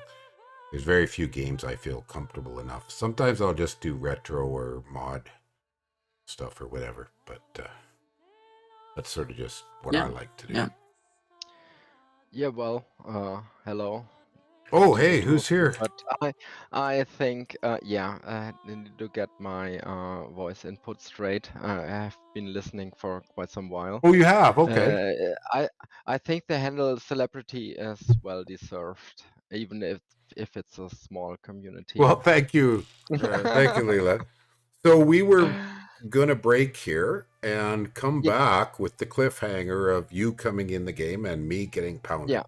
There's very few games I feel comfortable enough. Sometimes I'll just do retro or mod stuff or whatever, but that's sort of just what I like to do. Yeah. Yeah, well, hello. Oh, to you hey, too, who's here? But I think, yeah, I need to get my voice input straight. I have been listening for quite some while. Oh, you have? Okay. I think the handle celebrity is well deserved, even if it's a small community. Well, thank you. Thank you, Leela. So we were going to break here and come Yeah. back with the cliffhanger of you coming in the game and me getting pounded. Yeah.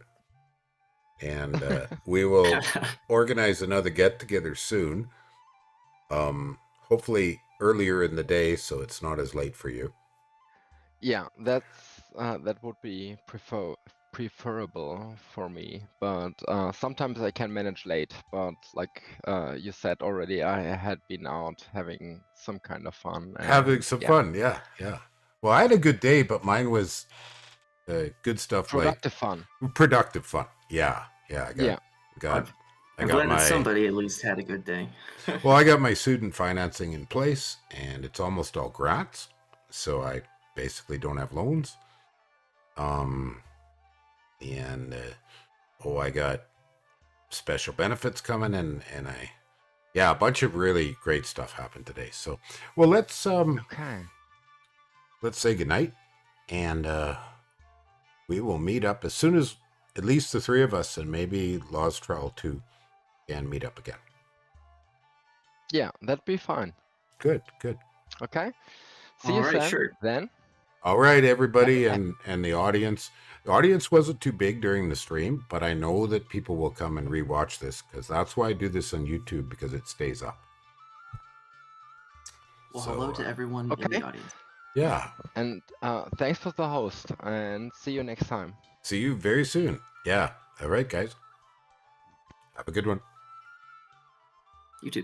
And we will organize another get-together soon. Hopefully earlier in the day so it's not as late for you. Yeah, that would be preferable for me, but sometimes I can manage late. But like you said already, I had been out having some kind of fun. Having some fun, yeah. Well, I had a good day, but mine was good stuff. Productive fun. Productive fun. Yeah. I got I'm glad that somebody at least had a good day. Well, I got my student financing in place, and it's almost all grants, so I basically don't have loans. I got special benefits coming, and a bunch of really great stuff happened today. So, well, let's say goodnight, and we will meet up as soon as at least the three of us, and maybe Lost Trial 2 can meet up again. Yeah, that'd be fine. Good. Okay. See you then. All right, everybody, and the audience. The audience wasn't too big during the stream, but I know that people will come and rewatch this, because that's why I do this on YouTube, because it stays up. Well, hello to everyone in the audience. Yeah. And thanks for the host, and see you next time. See you very soon. Yeah. All right, guys. Have a good one. You too.